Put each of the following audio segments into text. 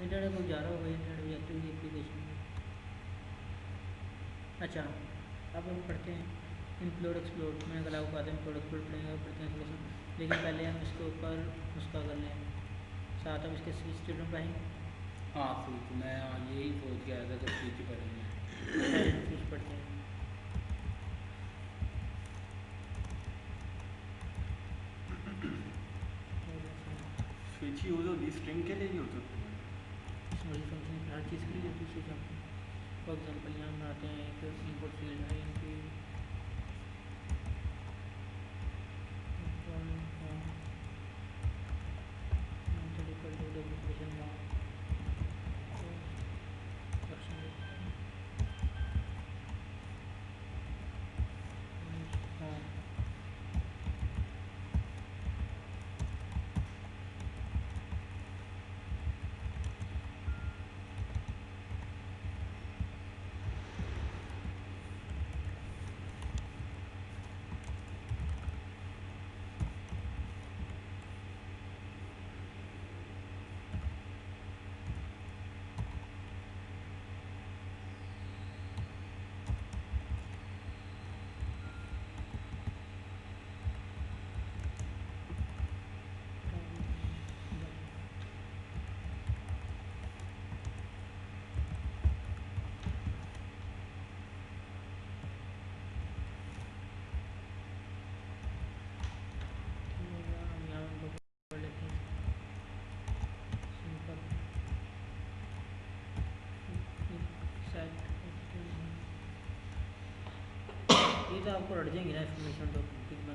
Internet को जा रहा होगा, इंटरनेट भी जाती हुई एप्लीकेशन में। अच्छा, अब हम पढ़ते हैं इम्प्लोड एक्सप्लोड। मैंने कल आपको आता है इम्प्लोड एक्सप्लोड पढ़ेंगे और पढ़ते हैं सोल्यूशन, लेकिन पहले हम इसके ऊपर उसका कर लें साथ, हम इसके स्विच स्टेटमेंट पढ़ेंगे। हाँ स्विच, मैं यही सोच के आया था कि स्विच पढ़ेंगे। पहले हम स्विच पढ़ते हैं। स्विच यूज होगी स्ट्रिंग के लिए यूज होती है, स्मॉल फंक्शन हर चीज़ के लिए होती है स्विच। हम फॉर एग्जाम्पल यहाँ बनाते हैं एक इनपुट फील्ड है इनकी ये तो आपको रट जाएंगे ना इन्फॉर्मेशन तो कितना।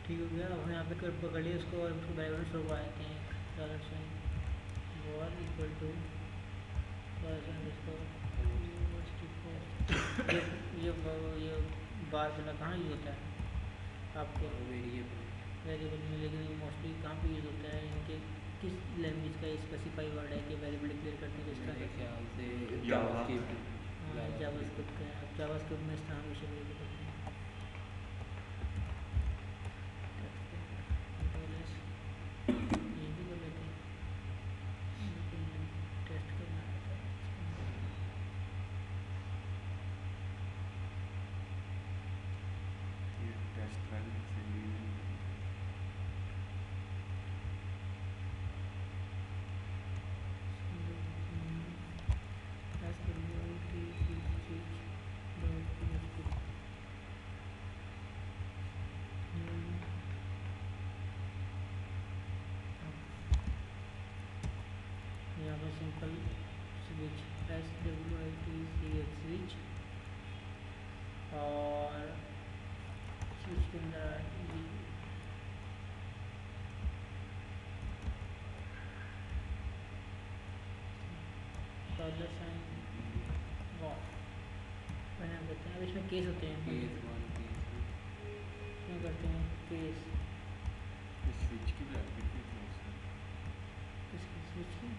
ठीक हो गया। अब यहाँ पे कर पकड़ लिया उसको और उसको वेरिएबल शो कर देते हैं dollar sign val equal to ये बार बना कहाँ यूज होता है आपके वेरिएबल में, लेकिन ये मोस्टली कहाँ पे यूज होता है इनके किस लैंग्वेज का स्पेसिफाई वर्ड है कि वेरिएबल डिक्लेयर करते हैं किसका? मेरे ख्याल से जावास्क्रिप्ट का है। अब जावास्क्रिप्ट में स्थान विषय करते हैं ये भी कर लेते हैं, टेस्ट करना है ये टेस्ट रन से भी यहाँ पर सिंपल स्विच SWITCH स्विच और स्विच के अंदर डॉलर साइन वॉल बनाना करते हैं। अब इसमें केस होते हैं, इसमें करते हैं केस स्विच की ब्रैकेट भी क्लोज है, किसकी स्विच की।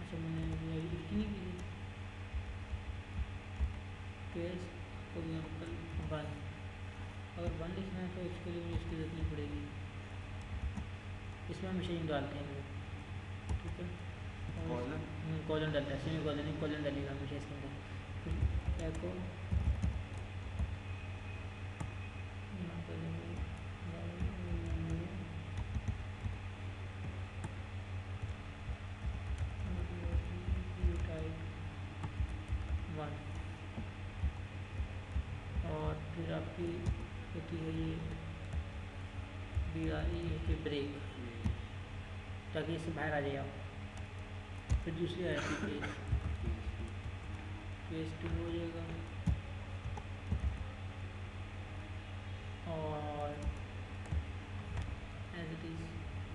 अच्छा मैंने इसकी नहीं की केस फॉर एग्जाम्पल 1, अगर 1 लिखना है तो उसके लिए मुझे इसकी जरूरत नहीं पड़ेगी, इसमें हम मशीन डालते हैं वो, ठीक है। कॉलन डालता है, सेमी कॉलन नहीं, कॉलन डालेगा हमेशा इसके अंदर। फिर एको और फिर आपकी होती है ये BRE की ब्रेक, ताकि इससे बाहर आ जाए आप। फिर दूसरी आ जाती है केस 2 हो जाएगा और एज इट इज़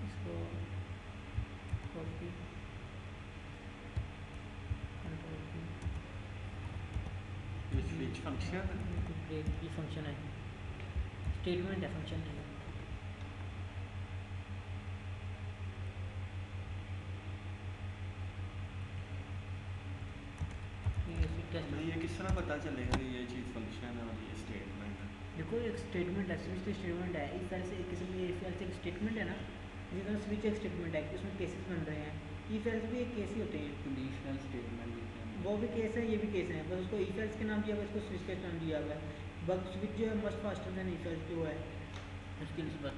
इसको कॉपी कंट्रोल की ये स्विच फंक्शन है। ब्रेक ये फंक्शन है, स्टेटमेंट है, फंक्शन है। टेस्ट हमें ये किस तरह पता चलेगा कि ये चीज़ फंक्शन है और ये स्टेटमेंट है? देखो एक स्टेटमेंट है, स्विच तो स्टेटमेंट है। इस तरह से एक किस्म की इफ एल्स एक स्टेटमेंट है ना, इसी तरह स्विच एक स्टेटमेंट है कि उसमें केसेस बन रहे हैं। इफ एल्स भी एक केस ही होते हैं, कंडीशनल स्टेटमेंट लिखते हैं। वो भी केस है, ये भी केस है, बस उसको इफ एल्स के नाम दिया हुआ है, इसको स्विच के नाम दिया हुआ है। बट स्विच जो है must faster than if else जो है उसकी निस्बत।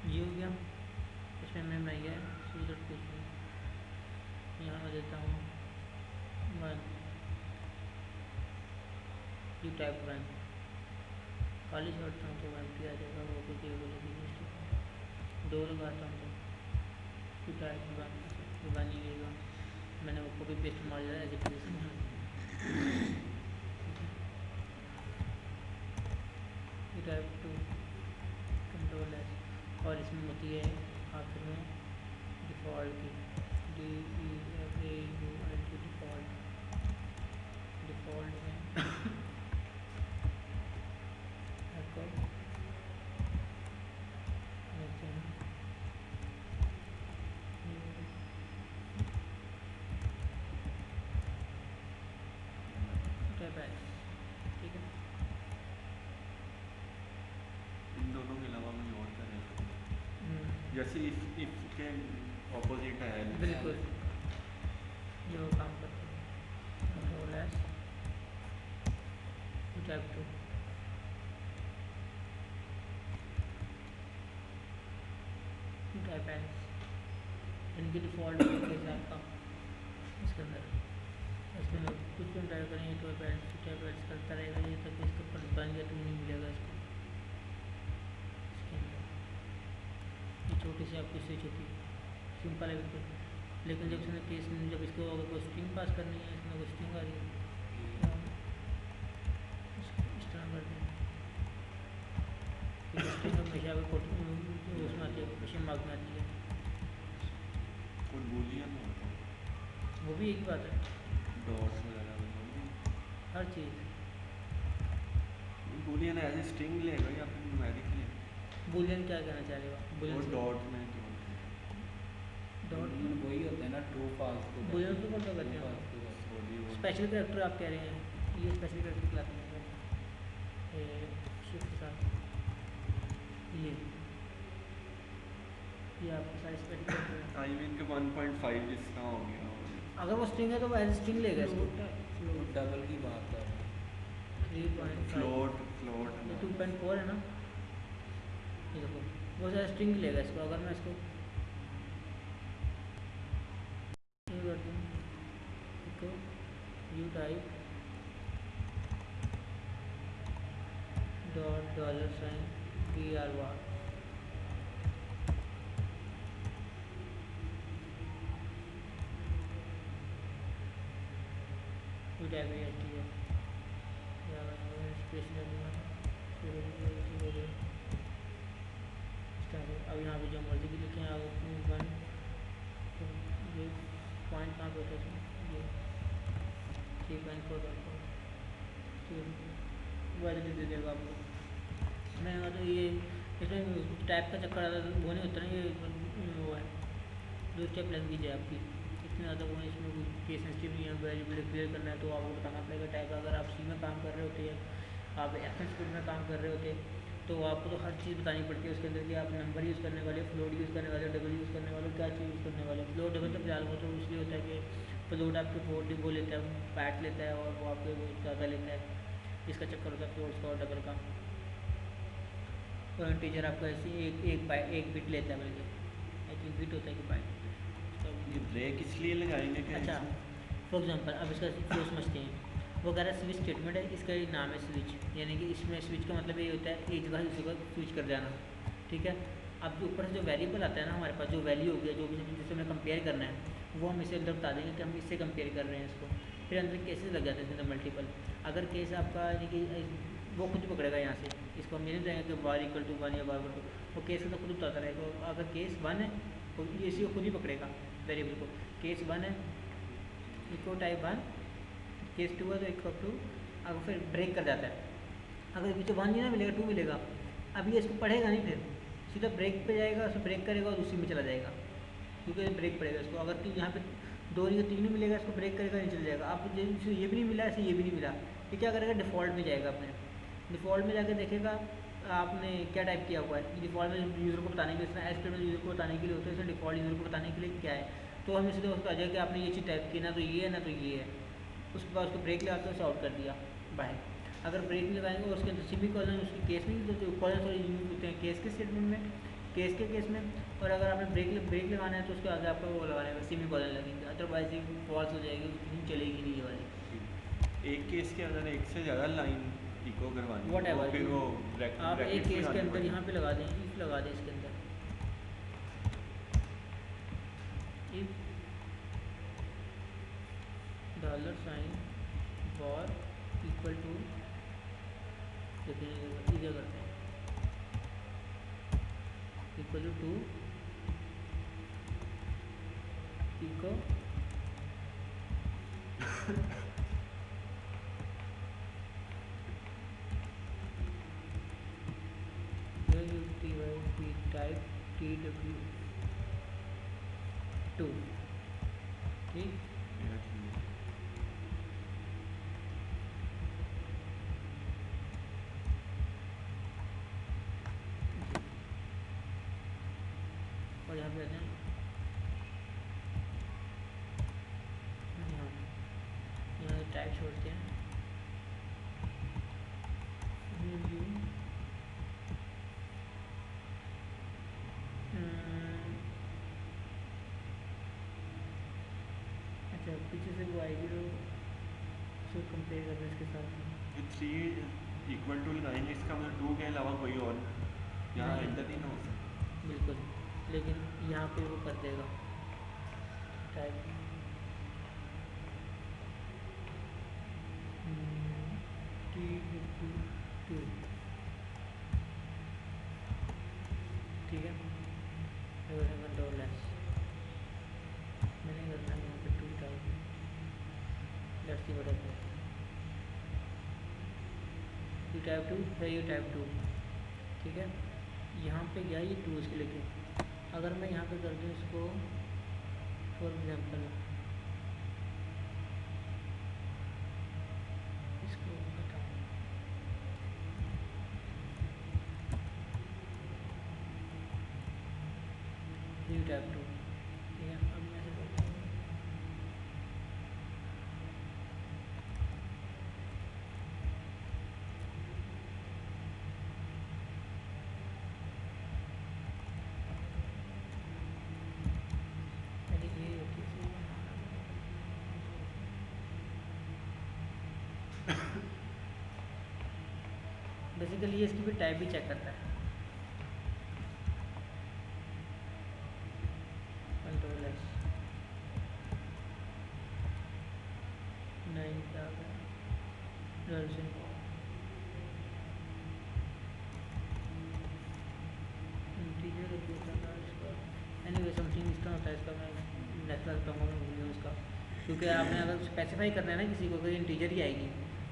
ये हो गया, इसमें मैं बनाई है सूरत कुछ यहाँ मैं देता हूँ वन यू टाइप वन, खाली छोड़ता हूँ तो वन आ जाएगा, वो कुछ बोलेगी। दो लगाता हूँ तो यू टाइप वन, ये वन ही लेगा। मैंने वो कॉपी पेस्ट मार दिया as it is. You type two control S, और इसमें होती है आखिर में डिफ़ॉल्ट की DEFAULT डिफ़ॉल्ट, डिफ़ॉल्ट में आपको देखते हैं टैप है, ठीक है। इन दोनों के अलावा मैं और करेगा जैसे इफ के ऑपोजिट है else। बिल्कुल जो काम करते हैं control S tab two, tab S, इनकी डिफ़ॉल्ट है आपका इसके अंदर कुछ भी टाइप करेंगे तो टैप एड्स करता रहेगा ये तक इसके ऊपर बन गया, टू नहीं मिलेगा इसको। इसके अंदर ये छोटी सी आपकी स्विच होती है, सिंपल है बिल्कुल। लेकिन जब इसमें केस जब इसको अगर कोई स्ट्रिंग पास करनी है, इसमें कोई स्ट्रिंग आ रही है इस तरह कर दें, स्ट्रिंग हमेशा उसमें आती है, क्वेश्चन मार्क में आती है, कोई बूलियन होता है, वो भी एक बात है। डॉट्स वगैरह हर चीज़ बूलियन एज ए स्ट्रिंग लेगा या फिर न्यूमेरिक लेगा? बूलियन क्या कहना चाह रहे हो आप? और बूलियन डॉट में डॉट वही होता है ना, ट्रू फॉल्स को बूलियन तो करते हैं। स्पेशल कैरेक्टर आप कह रहे हैं, ये स्पेशल कैरेक्टर कहलाते हैं शिफ्ट के साथ, ये आपके सारे स्पेशल कैरेक्टर हैं। आई मीन के 1.5 जिसका हो गया अगर वो स्ट्रिंग है तो वो एज स्ट्रिंग लेगा इसको। डबल की बात कर रहे हैं। 3.5 फ्लोट फ्लोट ये 2.4 है ना, ये देखो वो एज स्ट्रिंग लेगा इसको। अगर मैं इसको ये कर दूँ तो you type dot dollar sign BR1 you type HTML या स्पेस अब यहाँ पे जो मर्जी की लिखें आप 1 तो ये पॉइंट कहाँ पे होता है, ये 3.4 वैसे दे देगा आपको। मैं तो ये इसमें टाइप का चक्कर आता वो नहीं होता ना, ये वो है 2 स्टेप लैंग्वेज है आपकी, इतने ज़्यादा वो इसमें कोई केस सेंसिटिव नहीं है। वेरिएबल क्लियर करना है तो आपको बताना पड़ेगा टाइप। अगर आप C में काम कर रहे होते हैं, आप FN स्पीड में काम कर रहे होते तो आपको तो हर चीज़ बतानी पड़ती है उसके अंदर कि आप नंबर यूज़ करने वाले, फ्लोट यूज़ करने वाले, डबल यूज़ करने वाले, क्या चीज़ यूज़ करने वाले। फ्लोट डबल तो फिलहाल वो तो इसलिए होता है कि फ्लोट आपके 4 वो लेता है, पैट लेता है और वो आपके वो ज़्यादा लेता है, इसका चक्कर होता है फ्लोट्स का और डबल का। और इंटीजर आपका ऐसे एक बिट लेता है, बल्कि आई थिंक बिट होता है कि बाइट। ये ब्रेक इसलिए लगाएंगे कि अच्छा फॉर एग्जांपल अब इसका फ्लो समझते हैं। वो कह रहा है स्विच स्टेटमेंट है, इसका ये नाम है स्विच, यानी कि इसमें स्विच का मतलब ये होता है एक जगह से दूसरी जगह स्विच कर जाना, ठीक है। अब जो ऊपर से जो वेरिएबल आता है ना हमारे पास, जो वैल्यू हो गया, जो भी जिससे हमें कंपेयर करना है, वो हम इसे अंदर बता देंगे कि हम इससे कंपेयर कर रहे हैं इसको। फिर अंदर केसेस लग जाते हैं इसके अंदर मल्टीपल। अगर केस आपका यानी कि वो खुद ही पकड़ेगा यहाँ से, इसको हम ये नहीं देंगे कि बार इक्वल टू 1 या बार इक्वल टू, वो केस तो खुद उतारता रहेगा। अगर केस 1 है तो ये इसी को खुद ही पकड़ेगा वेरिएबल को। केस 1 है इक्वल टाइप 1, केस 2 है तो इक्वल टू, अगर फिर ब्रेक कर जाता है, अगर पीछे 1 नहीं ना मिलेगा 2 मिलेगा, अब ये इसको पढ़ेगा नहीं, फिर सीधा ब्रेक पे जाएगा, उसको ब्रेक करेगा और उसी में चला जाएगा, क्योंकि ब्रेक पड़ेगा इसको। अगर कि यहाँ पे 2 नहीं तो 3 मिलेगा, इसको ब्रेक करेगा नहीं चल जाएगा। आप ये भी नहीं मिला, ऐसे ये भी नहीं मिला, ये क्या करेगा डिफ़ॉल्ट में जाएगा। अपने डिफ़ॉल्ट में जाकर देखेगा आपने क्या टाइप किया हुआ है। डिफ़ॉल्ट में यूज़र को बताने के लिए, इसमें एस्ट्रेट में यूज़र को बताने के लिए होता है, इसमें डिफ़ॉल्ट यूज़र को बताने के लिए क्या है, तो हमें सीधे उसको आ जाएगा कि आपने ये चीज़ टाइप की, ना तो ये है ना तो ये है। उसके बाद उसको ब्रेक लगाकर उसे आउट कर दिया बाहर। अगर ब्रेक नहीं लगाएंगे और उसके अंदर सेमी कॉलन उसके केस में तो कॉलन सॉरी यूज होते हैं केस के स्टेटमेंट में, केस के केस में। और अगर आपने ब्रेक लगाना है तो उसके आगे आपको वो लगाना है सेमी कॉलन लगेंगे, अदरवाइज ये फॉल्स हो जाएगी, उसकी चलेगी नहीं ये वाली। एक केस के अंदर एक से ज़्यादा लाइन इको करवानी, वॉट एवर, फिर वो आप एक केस के अंदर यहाँ पे लगा दें, इफ लगा दें इसके अंदर, इफ $साइन फॉर इक्वल टू, देखिए क्या करते हैं, equal to eco type TW2, ठीक। और यहाँ पे आते हैं, यहाँ टाइप छोड़ते हैं, अच्छा पीछे से वो आएगी तो उसको कंपेयर करना इसके साथ। 3 इक्वल टू लगाएंगे, इसका मतलब 2 के अलावा कोई और यहाँ एंटर नहीं ना हो सकता। बिल्कुल, लेकिन यहाँ पे वो कर देगा टाइप TW2, ठीक है। कंट्रोल एस मैंने करना है यहाँ पे 2 type, let's see what happens. You type 2 है, यू टाइप 2, ठीक है। यहाँ पे गया ये 2 इसके लेके, अगर मैं यहाँ पे कर दूँ इसको फॉर एग्जांपल, इसको हटाऊँ, यू टाइप 2, ठीक है। अब मैं ऐसे करता हूँ, बेसिकली ये इसकी भी टाइप भी चेक करता है। कंट्रोल एस 9 क्या आ गया, रेजोल्यूशन इंटीजर था इसका, एनीवे समथिंग इस तरह होता है इसका, मैं नेचुरल कहूँगा, मैं भूल गया उसका, क्योंकि आपने अगर स्पेसिफाई करना है ना किसी को कि इंटीजर ही आएगी,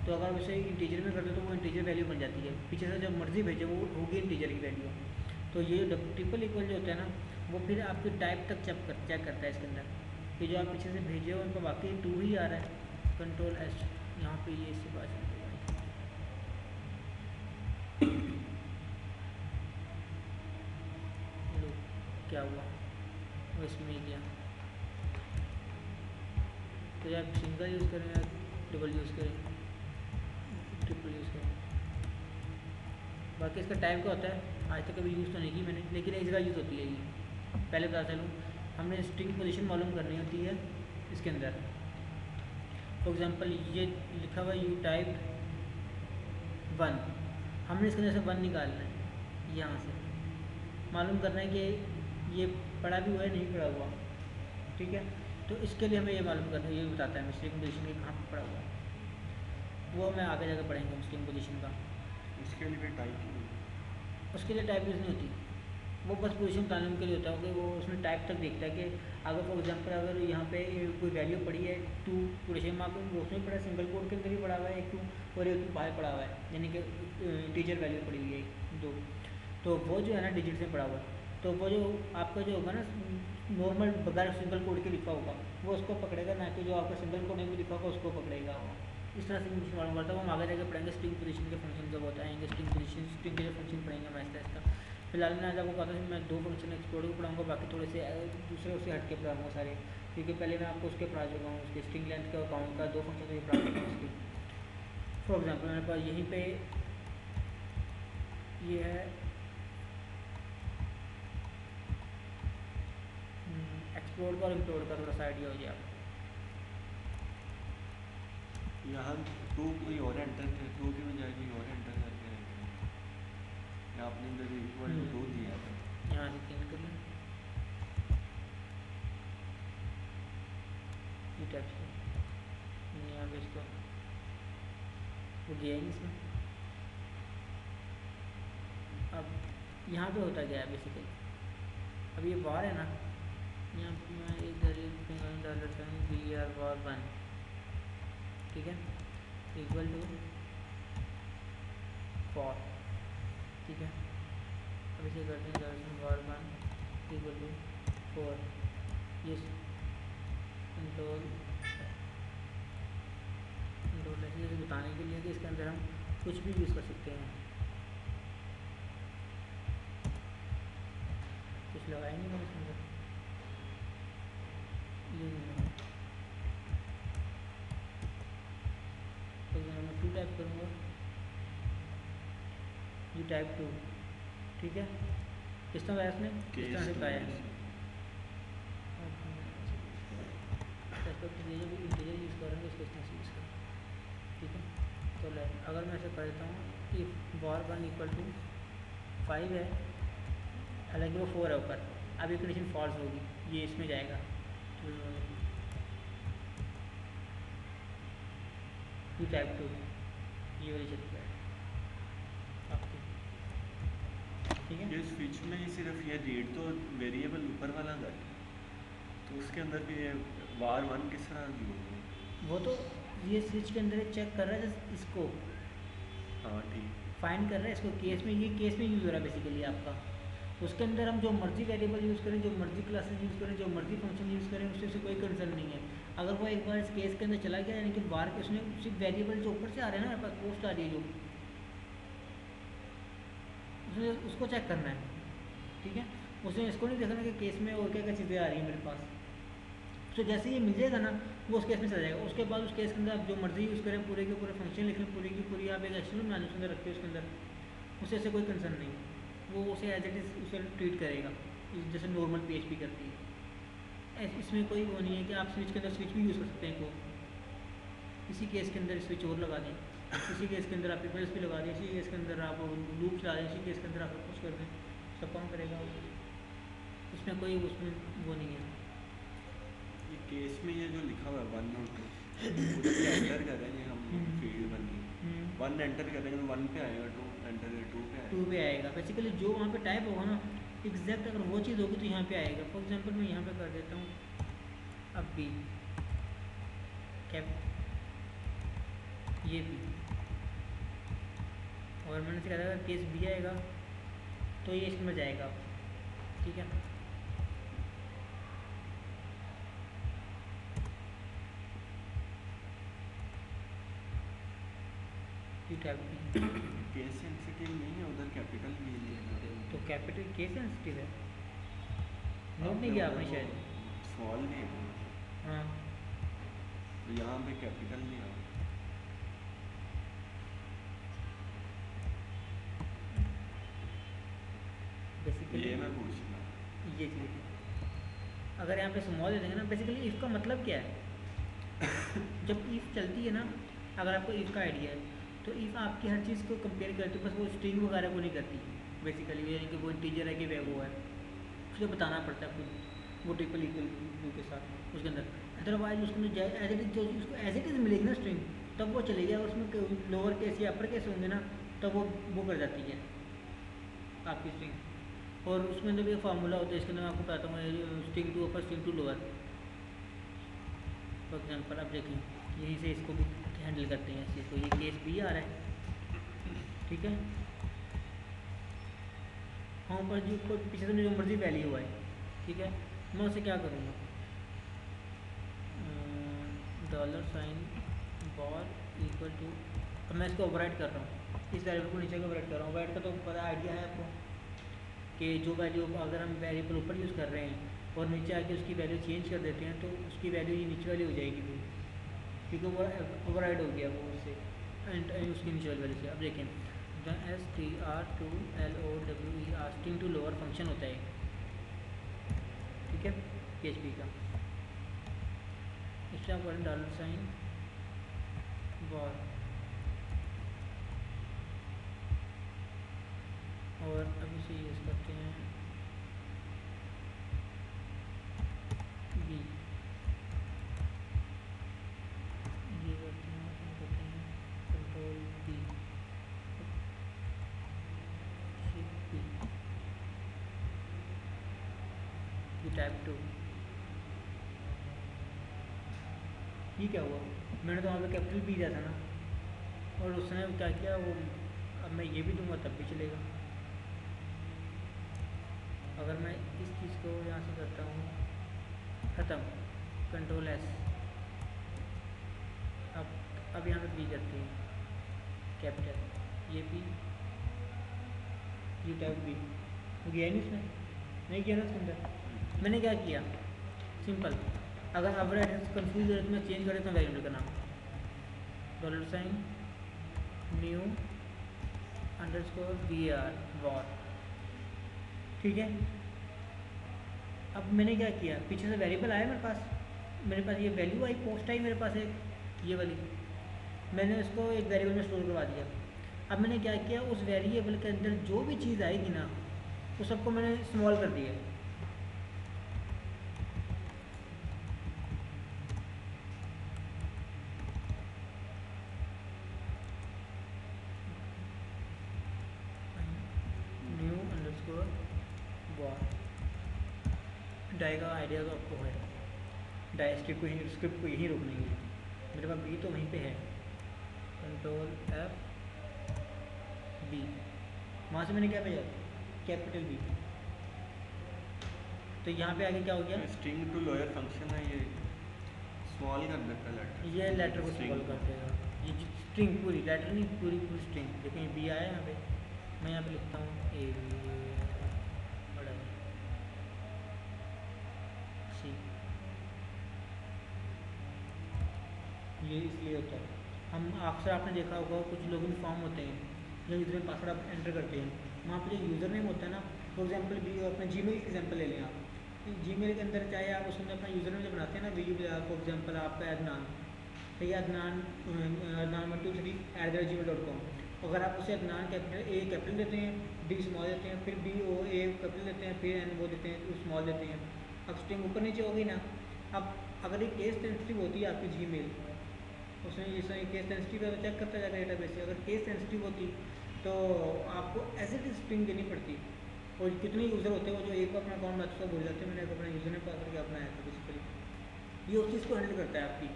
तो अगर उसे इंटीजर में कर दो तो वो इंटीजर वैल्यू बन जाती है, पीछे से जब मर्जी भेजे वो होगी इंटीजर की वैल्यू। तो ये ट्रिपल इक्वल जो होता है ना, वो फिर आपकी टाइप तक चेक करता है इसके अंदर कि जो आप पीछे से भेजे हो उनका वाकई 2 ही आ रहा है। कंट्रोल एस, यहाँ पे ये इससे बात लो क्या हुआ, वो इसमें ही गया। तो या आप सिंगल यूज़ करें या डबल यूज़ करें, ट्रिपल यूज़ करें। बाकी इसका टाइप क्या होता है आज तक कभी यूज़ तो नहीं की मैंने, लेकिन एक जगह यूज़ होती है ये। पहले बता चलूँ, हमने स्ट्रिंग पोजीशन मालूम करनी होती है इसके अंदर। फॉर एग्जांपल ये लिखा हुआ यू टाइप 1, हमने इसके अंदर से 1 निकालना है, यहाँ से मालूम करना है कि ये पढ़ा भी हुआ है नहीं पढ़ा हुआ, ठीक है। तो इसके लिए हमें ये मालूम करना, ये बताता है स्ट्रिंग पोजीशन के कहाँ पर पड़ा हुआ है, वो हमें आगे जाकर पढ़ेंगे स्ट्रिंग पोजीशन का। इसके लिए फिर टाइप की उसके लिए टाइप यूज़ नहीं होती, वो बस पोजीशन बताने के लिए होता है कि वो उसमें टाइप तक देखता है कि अगर फॉर एग्जांपल अगर यहाँ पे कोई वैल्यू पड़ी है 2 क्वेश्चन मार्क वो उसमें पड़ा, सिंगल कोड के अंदर ही पड़ा हुआ है एक 2 और एक 2 बाहर पड़ा हुआ है, यानी कि टीचर वैल्यू पड़ी हुई है 2, तो वो जो है ना डिजिट से पड़ा हुआ है, तो वो जो आपका जो होगा ना नॉर्मल बगैर सिंगल कोड के लिखा होगा वो उसको पकड़ेगा, ना कि जो आपका सिंगल कोड में लिखा होगा उसको पकड़ेगा वो। इस तरह से पोजीशन मालूम करता है। वो हम आगे जाकर पढ़ेंगे स्ट्रिंग पोजीशन के फंक्शन जब होता है, स्ट्रिंग पोजीशन स्ट्रिंग के जो फंक्शन पढ़ेंगे हम ऐसा ऐसा। फिलहाल मैं आज आपको कहता हूँ मैं 2 फंक्शन एक्सप्लोर को पढ़ाऊँगा, बाकी थोड़े से दूसरे उससे हट के पढ़ाऊँगा सारे, क्योंकि पहले मैं आपको उसके पढ़ा चुका हूँ, उसके स्ट्रिंग लेंथ का काउंट का 2 फंक्शन से पढ़ा चुका हूँ उसकी। फॉर एग्जाम्पल मेरे पास यहीं पे ये है एक्सप्लोर का और इम्प्लोर का, थोड़ा सा आइडिया हो जाए आपको। यहाँ 2 कोई और एंटर थे, 2 की बजाय कोई और एंटर करके रखे हैं। या आपने इधर इक्वल टू 2 दिया था, यहाँ से चेंज कर लें ये टाइप से, यहाँ पे इसको वो गया ही इसमें। अब यहाँ पे होता गया है बेसिकली, अब ये बार है ना, यहाँ पे मैं इधर डाल देता हूँ BR1, ठीक है, इक्वल टू 4, ठीक है। अब इसे करते हैं var1 इक्वल टू 4, ये कंट्रोल ऐसे बताने के लिए कि इसके अंदर हम कुछ भी यूज़ कर सकते हैं। कुछ लगाया नहीं मैंने इसके अंदर, ये नहीं लगा, तो मैं 2 टाइप करूँगा, ये टाइप 2, ठीक है। किस तरह इसने किस तरह से बताया है, इंटीजर यूज़ करेंगे इसको इस तरह से यूज़ करें, ठीक है। तो ले अगर मैं ऐसे कर देता हूँ इफ var1 इक्वल टू 5 है, हालांकि वो 4 है ऊपर, अब ये कंडीशन फॉल्स होगी, ये इसमें जाएगा, तो ये टाइप 2 ये वाली चलती है आपकी, ठीक है। ये स्विच में ही सिर्फ ये रीड तो वेरिएबल ऊपर वाला था, तो उसके अंदर भी ये var1 किस तरह यूज होगा? वो तो ये स्विच के अंदर चेक कर रहा है जस्ट इसको हाँ ठीक, फाइंड कर रहा है, इसको केस में, ये केस में यूज़ हो रहा है बेसिकली आपका। उसके अंदर हम जो मर्जी वेरिएबल यूज़ करें, जो मर्जी क्लासेस यूज़ करें, जो मर्जी फंक्शन यूज़ करें, उससे से कोई कंसर्न नहीं है। अगर वो एक बार इस केस के अंदर चला गया, यानी कि बार के उसने सिर्फ वेरिएबल जो ऊपर से आ रहे हैं ना, हमारे पास पोस्ट आ रही है जो, उसने उसको चेक करना है, ठीक है। उसने इसको नहीं देखना कि केस में और क्या क्या चीज़ें आ रही हैं मेरे पास, तो जैसे ये मिल जाएगा ना वो उस केस में चला जाएगा। उसके बाद उस केस के अंदर आप जो मर्जी यूज़ करें, पूरे के पूरे फंक्शन लिख लें, पूरी की पूरी आप एक एक्सटेंशन बनाने उसके अंदर रखते हैं, उसके अंदर उससे ऐसे कोई कंसर्न नहीं, वो उसे एज इट इज़ उसे ट्रीट करेगा जैसे नॉर्मल PHP करती है। इसमें कोई वो नहीं है कि आप स्विच के अंदर स्विच भी यूज़ कर सकते हैं, को इसी केस के अंदर स्विच और लगा दें, इसी केस के अंदर आप इक्वल्स भी लगा दें, इसी केस के अंदर आप लूप चला दें, इसी केस के अंदर आप कुछ कर दें, सब काम करेगा। इसमें कोई उसमें वो नहीं है। ये केस में ये जो लिखा हुआ है 1 और 2 उधर से एंटर करेंगे हम, फील्ड बन गई 1 एंटर करेंगे तो 1 पे आएगा, 2 एंटर करेंगे 2 पे आएगा, 2 पे आएगा। बेसिकली जो वहाँ पे टाइप होगा ना एग्जैक्ट, अगर वो चीज़ होगी तो यहाँ पे आएगा। फॉर एग्जांपल मैं यहाँ पे कर देता हूँ अब B कैप, ये B, और मैंने से कहा था अगर केस B आएगा तो ये इसमें जाएगा, ठीक है। ये टाइप B केस सेंसिटिव नहीं है, उधर कैपिटल भी है, तो कैपिटल केस सेंसिटिव है, नोट नहीं किया आपने शायद। स्मॉल भी है, हाँ तो यहाँ पे कैपिटल नहीं है। बेसिकली ये मैं पूछ रहा, ये चीज़ अगर यहाँ पे स्मॉल दे देंगे ना, बेसिकली इफ का मतलब क्या है जब इफ चलती है ना, अगर आपको इफ का आइडिया है तो इफ आपकी हर चीज़ को कंपेयर करती है, बस वो स्ट्रिंग वगैरह को नहीं करती बेसिकली, यानी कि वो इंटीजर है कि वो है, उसे बताना पड़ता है खुद वो ट्रिपल इक्वल के साथ। उसके अंदर। अदरवाइज उसके अंदर एज इट इज जो उसको एज इट इज़ मिलेगी ना स्ट्रिंग, तब वो चलेगी। अगर उसमें लोअर केस या अपर केस होंगे ना, तब वो कर जाती है आपकी स्ट्रिंग। और उसमें अंदर भी एक फार्मूला होता है, इसके अंदर मैं आपको बताता हूँ, string to upper string to lower. For example आप देखें, यहीं से इसको भी हैंडल करते हैं इस चीज़ को। ये केस भी आ रहा है, ठीक है। हाँ, पर जो पीछे से जो मर्जी वैल्यू हुआ है, ठीक है, मैं उसे क्या करूँगा, $, बॉर इक्वल टू, अब मैं इसको ओवरराइट कर रहा हूँ, इस वैल्यू को नीचे को ओवरराइट कर रहा हूँ। ओवरराइट का तो पता आइडिया है आपको कि जो वैल्यू अगर हम वेरिएबल ऊपर यूज़ कर रहे हैं और नीचे आके उसकी वैल्यू चेंज कर देते हैं, तो उसकी वैल्यू ये नीचे वाली हो जाएगी फिर, क्योंकि वो ओवरराइड हो गया वो उससे एंड उसकी नीचे वाली वैल्यू से। अब देखें, str2lower string to lower function होता है, ठीक है, PHP का। इसका $, बॉर, और अब इसे यूज़ करते हैं बी, ये करते हैं कंट्रोल बी, शिफ्ट बी, ये टाइप 2। ये क्या हुआ, मैंने तो वहाँ पे कैपिटल बी दिया था ना, और उसने क्या किया वो, अब मैं ये भी दूंगा तब भी चलेगा। अगर मैं इस चीज़ को यहाँ से करता हूँ ख़त्म, कंट्रोल एस, अब यहाँ पे बी करते हैं कैपिटल, ये बी, ये टाइप बी हो गया नहीं, इसमें नहीं किया ना इसके अंदर। मैंने क्या किया, सिंपल, अगर अब एड्रेस कंफ्यूज हो तो मैं चेंज कर देता हूँ वेरिएबल का नाम, $new _var var, ठीक है। अब मैंने क्या किया, पीछे से वेरिएबल आया मेरे पास ये वैल्यू आई, पोस्ट आई मेरे पास एक, ये वाली, मैंने उसको एक वेरिएबल में स्टोर करवा दिया। अब मैंने क्या किया, उस वेरिएबल के अंदर जो भी चीज़ आएगी ना, वो सबको मैंने स्मॉल कर दिया। डाई का आइडिया तो आपको है, डाई स्क्रिप्ट को यहीं रोकने के लिए, मेरे पास बी तो वहीं पे है, कंट्रोल F बी, वहाँ से मैंने क्या भेजा, कैपिटल बी। तो यहाँ पे आगे क्या हो गया, स्ट्रिंग टू लोअर फंक्शन है, ये स्मॉल कर देता है लेटर, ये लेटर को स्मॉल कर देगा, ये स्ट्रिंग पूरी लेटर नहीं, पूरी स्ट्रिंग। देखो ये बी आया यहाँ पे, मैं यहाँ पे लिखता हूँ ए बड़ा सी, ये इसलिए होता है। हम अक्सर आपने देखा होगा कुछ लोग फॉर्म होते हैं जब यूज़र नेम पासवर्ड आप एंटर करते हैं, वहाँ पे जो यूज़र नेम होता है ना, फॉर एग्जांपल भी अपना जीमेल एग्जांपल ले लें आप, जीमेल के अंदर चाहे आप उसमें अपना यूज़र नेम जो बनाते हैं ना, वी फॉर एग्जांपल आपका अदनान, तो ये अदनान 123@gmail.com, अगर आप उसे अदनान कैपिटल ए कैपिटल देते हैं, डी स्मॉल देते हैं, फिर बी ओ ए कैपिटल देते हैं, फिर एन वो देते हैं, स्मॉल देते हैं, अब स्ट्रिंग ऊपर नीचे हो गई ना। अब अगर ये केस सेंसिटिव होती है आपकी जीमेल, उसमें जैसे केस सेंसिटिव है तो चेक करता जाएगा डेटाबेस से, अगर केस सेंसिटिव होती तो आपको ऐसे ही स्ट्रिंग देनी पड़ती। और कितने यूज़र होते हैं वो जो एक अपना अकाउंट में भूल जाते हैं, मैंने अपना यूज़र नेम पासवर्ड क्या अपना है, तो बेसिकली ये उस चीज़ को हैंडल करता है आपकी।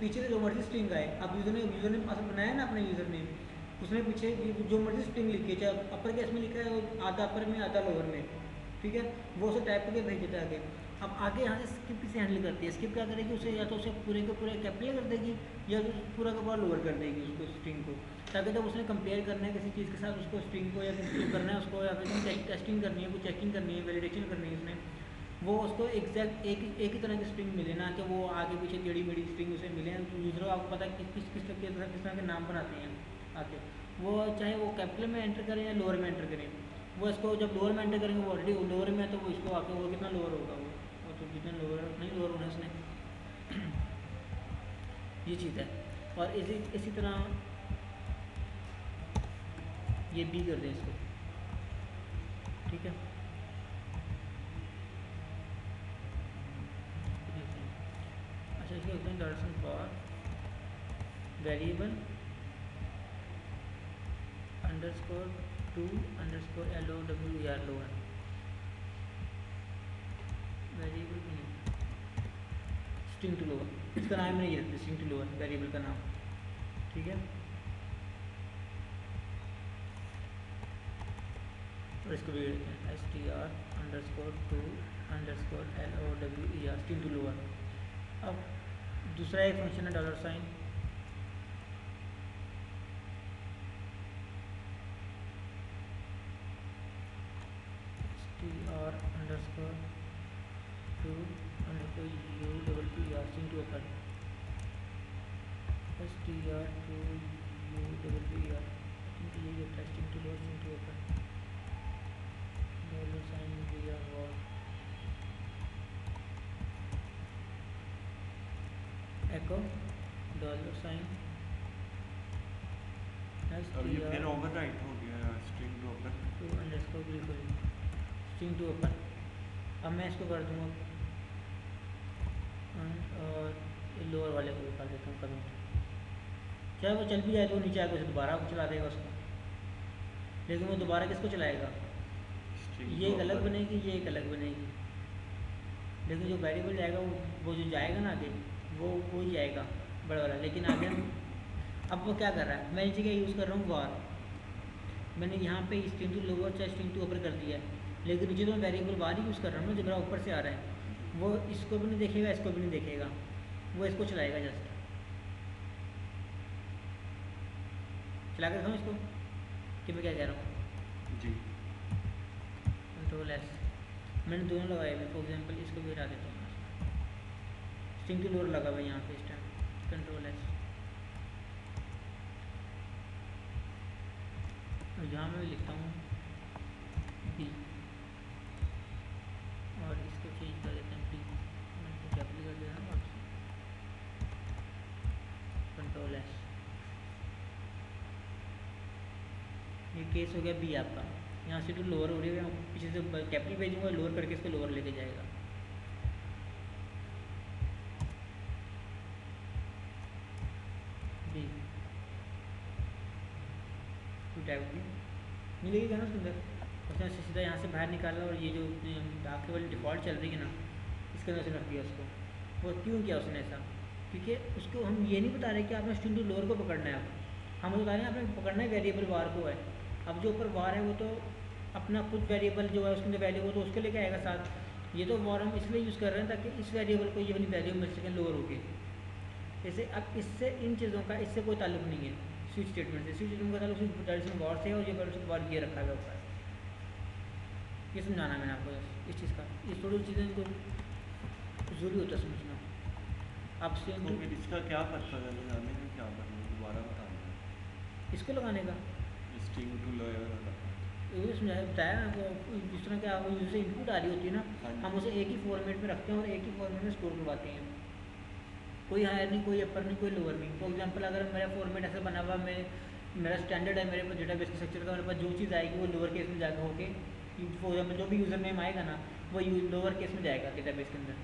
पीछे से जो मर्जी स्ट्रिंग आए, आप यूज़र नेम पासवर्ड बनाया ना अपना यूज़र नेम, उसने पीछे जो मर्जी स्ट्रिंग लिखी है, चाहे अपर केस में लिखा है, आधा अपर में आधा लोअर में, ठीक है, वो उसे टाइप करके भेज देता है आगे। अब आगे यहाँ से स्किप से हैंडल करती है, स्किप क्या करेगी, उसे या तो उसे पूरे के पूरे कैपिटल कर देगी या पूरा का पूरा लोअर कर देगी उसको स्ट्रिंग को, ताकि जब उसने कंपेयर करना है किसी चीज़ के साथ उसको स्ट्रिंग को या कंपेयर करना है उसको, या फिर टेस्टिंग करनी है, कुछ चेकिंग करनी है, वैलिडेशन करनी है उसने, वो उसको एग्जैक्ट एक ही तरह की स्ट्रिंग मिले ना, कि वो आगे पीछे टेढ़ी मेढ़ी स्ट्रिंग उसे मिले। तो यूज़र आपको पता है किस तरह के नाम बनाते हैं आके, वो चाहे वो कैपिटल में एंटर करें या लोअर में एंटर करें, वो इसको जब लोअर में एंटर करेंगे वो ऑलरेडी लोअर में है, तो वो इसको आके वो कितना लोअर होगा, वो तो जितना लोअर नहीं लोअर होना इसने ये चीज़ है। और इसी तरह ये बी कर दें इसको, ठीक है, क्या होते हैं dollar sign for variable underscore to underscore LOWER lower variable की नहीं स्ट्रिंग टू लोअर, इसका नाम नहीं रखते स्ट्रिंग टू लोअर वेरिएबल का नाम, ठीक है। और इसको भी str_2_LOWER स्ट्रिंग टू लोअर। अब दूसरा एक फंक्शन है dollar sign str_2_UWER string to open str_2_UWER यही होता है string to lower string to open dollar sign vr var echo dollar sign अब ये फिर ओवरराइट हो गया string to open to underscore string to open. अब मैं इसको कर दूंगा और लोअर वाले को कर देता हूँ कमेंट, चाहे वो चल भी जाए तो नीचे आके दोबारा चला देगा उसको, लेकिन वो दोबारा किसको चलाएगा, ये एक अलग बनेगी ये एक अलग बनेगी, लेकिन जो वेरिएबल जाएगा वो जो जाएगा ना आगे वो ही जाएगा बड़ा वाला। लेकिन आगे अब वो क्या कर रहा है, मैं इस जगह यूज़ कर रहा हूँ वार, मैंने यहाँ पे स्ट्रिंग टू लोअर चाहे स्ट्रिंग टू ऊपर कर दिया है, लेकिन नीचे तो मैं वेरिएबल वार ही यूज़ कर रहा हूँ ना, जो मेरा ऊपर से आ रहा है वो इसको भी नहीं देखेगा इसको भी नहीं देखेगा, वो इसको चलाएगा जस्ट चला कर इसको कि मैं क्या कह रहा हूँ जी। कंट्रोल एस मैंने दोनों लगाए हुए, फॉर एग्जांपल इसको भी हटा देता हूँ, स्ट्रिंग टू लोअर लगा हुआ है यहाँ पे इस टाइम, कंट्रोल एस। यहाँ मैं लिखता हूँ बी और इसको चेंज कर देते हैं डी, कैपिटल कर देना और कंट्रोल एस। ये केस हो गया बी आपका, यहाँ से टू लोअर हो रही है, पीछे से कैपिटल भेजूंगा लोअर करके इसको लोअर लेके जाएगा। बी टू टैब बी मिलेगी ना सुंदर, उसने सीधा यहाँ से बाहर निकाला और ये जो आखिर वाली डिफ़ॉल्ट चल रही है ना इसके अंदर से रख दिया उसको। वो क्यों किया उसने ऐसा, क्योंकि उसको हम ये नहीं बता रहे कि आपने स्ट्रिंग टू लोअर को पकड़ना है, हम बता रहे हैं आपने पकड़ना है वेरिएबल वार को है। अब जो ऊपर वार है वो तो अपना खुद वेरिएबल जो है उसके अंदर वैल्यू वो तो उसके लेके आएगा साथ, ये तो वार हम इसलिए यूज़ कर रहे हैं ताकि इस वेरिएबल को ये वाली वैल्यू मिल सके लोअर होके। जैसे अब इससे इन चीज़ों का इससे कोई ताल्लुक नहीं है स्विच स्टेटमेंट से, स्विच स्टेटमेंट का ताल्लुक सिर्फ डायरेक्शन वार से है और ये वार ये रखा हुआ ऊपर। ये समझाना मैंने आपको इस चीज़ का, ये थोड़ी चीज़ें इनको ज़रूरी होता है समझना। आपसे तो फिर इसका क्या पर्पज़ है लगाने का, क्या करना है दोबारा बताना है इसको लगाने का स्ट्रिंग टू लोअर वाला। ये समझाया बताया आपको, जिस तरह के आपको यूज़र से इनपुट आ रही होती है ना, हम उसे एक ही फॉर्मेट में रखते हैं और एक ही फॉर्मेट में स्टोर करवाते हैं, कोई हायर नहीं कोई अपर नहीं कोई लोअर नहीं। फॉर एग्जांपल अगर मेरा फॉर्मेट ऐसा बना हुआ मेरा स्टैंडर्ड है, मेरे पास डेटाबेस के स्ट्रक्चर का मेरे पास जो चीज़ आएगी वो लोअर केस में जाकर होके, फॉर एग्जाम्पल जो भी यूज़र नेम आएगा ना वो लोअर केस में जाएगा डेटाबेस के अंदर,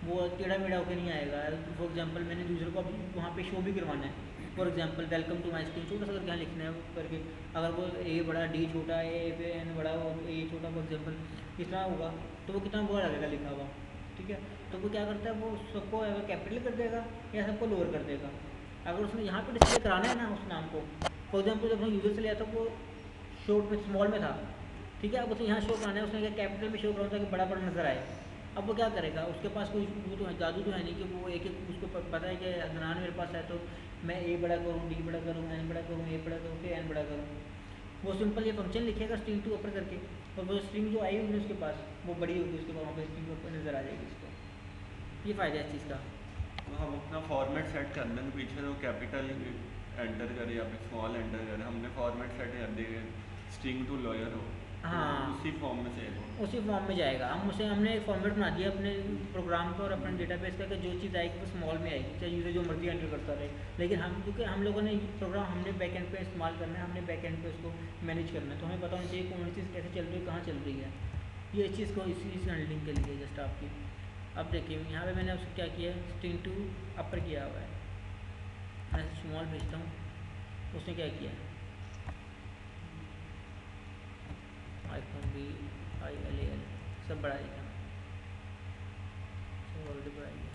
वो टेढ़ा मेढ़ा होकर नहीं आएगा। फॉर एग्जांपल मैंने यूज़र को अभी वहाँ पे शो भी करवाना है, for example welcome to my screen छोटा सा करके यहाँ लिखना है करके, अगर वो ए बड़ा डी छोटा ए पे एन बड़ा वो ए छोटा फॉर एग्जांपल इस तरह होगा तो वो कितना बड़ा लगेगा लिखा हुआ, ठीक है। तो वो क्या करता है वो सबको कैपिटल कर देगा या सबको लोअर कर देगा। अगर उसने यहाँ पे डिस्प्ले कराना है ना उस नाम को, फॉर एग्जांपल जब यूज़र से लिया था वो शॉर्ट में स्मॉल में था, ठीक है। अब उसे यहाँ शो कराना है, उसने क्या कैपिटल में शो कराना था कि बड़ा बड़ा नजर आए। अब वो क्या करेगा, उसके पास कोई वो तो जादू तो है नहीं कि वो एक एक उसको पता है कि अदनान मेरे पास है तो मैं ए बड़ा करूँ डी बड़ा करूँ एन बड़ा करूँ ए बड़ा करूँ फिर एन बड़ा करूँ। वो सिंपल ये फंक्शन लिखेगा स्ट्रिंग टू ऊपर करके, और वो स्ट्रिंग जो आई होगी उसके पास वो बड़ी होगी, उसके बाद वहाँ पर स्ट्रिंग ऊपर नज़र आ जाएगी उसको। ये फ़ायदा है इस चीज़ का। तो हम अपना फॉर्मेट सेट करने के पीछे तो कैपिटल एंटर करें या फिर स्मॉल एंटर करें, हमने फॉर्मेट सेट कर दिए स्ट्रिंग टू लोअर हो, हाँ उसी फॉर्म में सेव हो, उसी फॉर्म में जाएगा। हमने एक फॉर्मेट बना दिया अपने प्रोग्राम का और अपने डेटाबेस का कि जो चीज़ आएगी वो स्मॉल में आएगी, चाहे यूज़र जो मर्जी एंटर करता रहे। लेकिन हम क्योंकि हम लोगों ने प्रोग्राम हमने बैकएंड पे इस्तेमाल करना है, हमने बैकएंड पे उसको मैनेज करना है, तो हमें पता होना चाहिए कौन सी चीज़ कैसे चल रही है कहाँ चल रही है। ये इस चीज़ को इसी हैंडलिंग के लिए जस्ट आपकी अब देखिए यहाँ पे मैंने उसको क्या किया है, स्ट्रिंग टू अपर किया हुआ है, मैं स्मॉल भेजता हूँ, उसने क्या किया है आईफोन भी ILAL सब बढ़ा दिया, सब ऑलरेडी बढ़ा दिया,